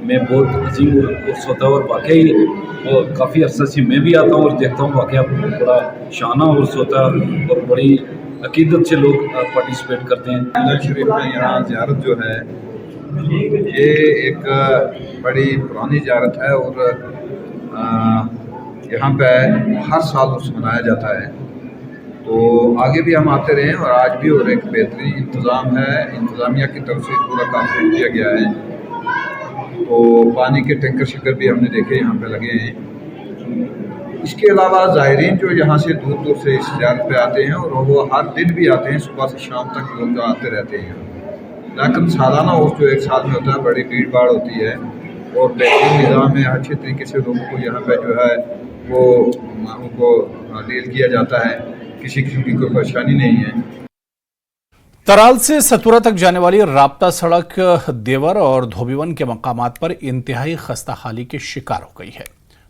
B: में बहुत अजीम उर्स होता है और वाकई और काफ़ी अरसा से मैं भी आता हूँ और देखता हूँ वाकई बड़ा शाना उर्स होता है और बड़ी अकीदत से लोग पार्टिसिपेट करते हैं।
F: मेंढर शरीफ में यहाँ ज़ियारत जो है ये एक बड़ी पुरानी ज़ियारत है और यहाँ पे हर साल उर्स मनाया जाता है। तो आगे भी हम आते रहे और आज भी और एक बेहतरीन इंतज़ाम है, इंतज़ामिया की तरफ से पूरा काम शुरू किया गया है। तो पानी के टैंकर शक्कर भी हमने देखे यहाँ पे लगे हैं। इसके अलावा ज़ायरीन जो यहाँ से दूर दूर से इस ज़ियारत पे आते हैं और वो हर दिन भी आते हैं, सुबह से शाम तक लोग जो आते रहते हैं। लेकिन सालाना उर्स जो एक साल में होता है बड़ी भीड़ भाड़ होती है और बेहतरीन निज़ाम है। अच्छे तरीके से लोगों को यहाँ पे जो है वो उनको डील किया जाता है, किसी किस्म की कोई परेशानी नहीं है।
A: तराल से सतुरा तक जाने वाली राब्ता सड़क देवर और धोबीवन के मकामात पर इंतहाई खस्ता हाली के शिकार हो गई है।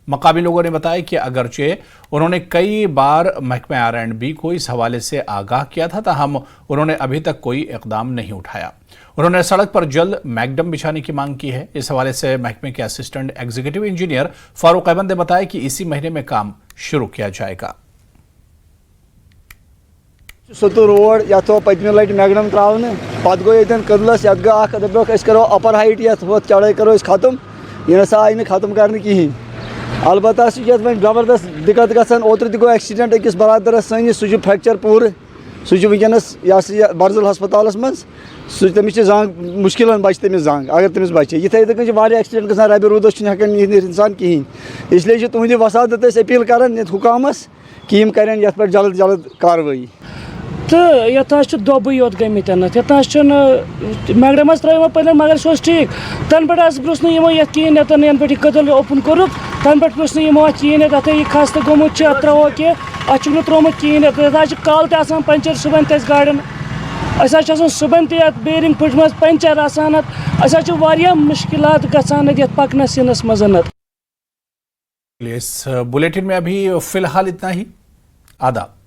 A: मकामी लोगों ने बताया कि अगरचे उन्होंने कई बार महकमा R&B को इस हवाले से आगाह किया था, ताहम उन्होंने अभी तक कोई इकदाम नहीं उठाया। उन्होंने सड़क पर जल्द मैकडम बिछाने की मांग की है। इस हवाले से महकमे के assistant executive engineer Farooq Ahmad ने बताया कि इसी महीने में काम शुरू किया जाएगा।
G: सतुर रोड या तो पचमे लट मैगडम त्रावन पत गो ये कदलस ये दप करो अपर हाइट ये चढ़ाई करो खत्म यह ना आई खत्म कर कहें। अलबत् वो जबरदस्त दिक्कत गसान। ओतर गो एक्सीडेंट अकिस बरदरस सैनिस सह फ्रैक्चर पूरे सह वनस यह बर्जल हस्पताल मज तमिस जांग मुश्किल बच तमिस जांग अगर तमिस बचे इथे एक्सीडेंट गसान रबि रूदस हेकान इंसान कहें। इसलिए तुहद वसादत अपील करान हुकामस कि यम करें ये जल्द जल्द कार्रवाई।
S: तो ये दोबे योत गमित ये मैगडम त्रो पे मगर सह ठीक तन पे पृछ नमो ये कहें ये पे कदल ओपन कोर तन पे पृछ नमो कहें अत यह खस्त गोमुत त्रो कह अत त्रोमुत कहें कल त पंचर सुबह तस गाड़न सुबह बेरिंग फुटम पंचर मुश्किलात गसान पकनस यनस मजन।
A: इस बुलेटिन में अभी फिलहाल इतना ही। आदाब।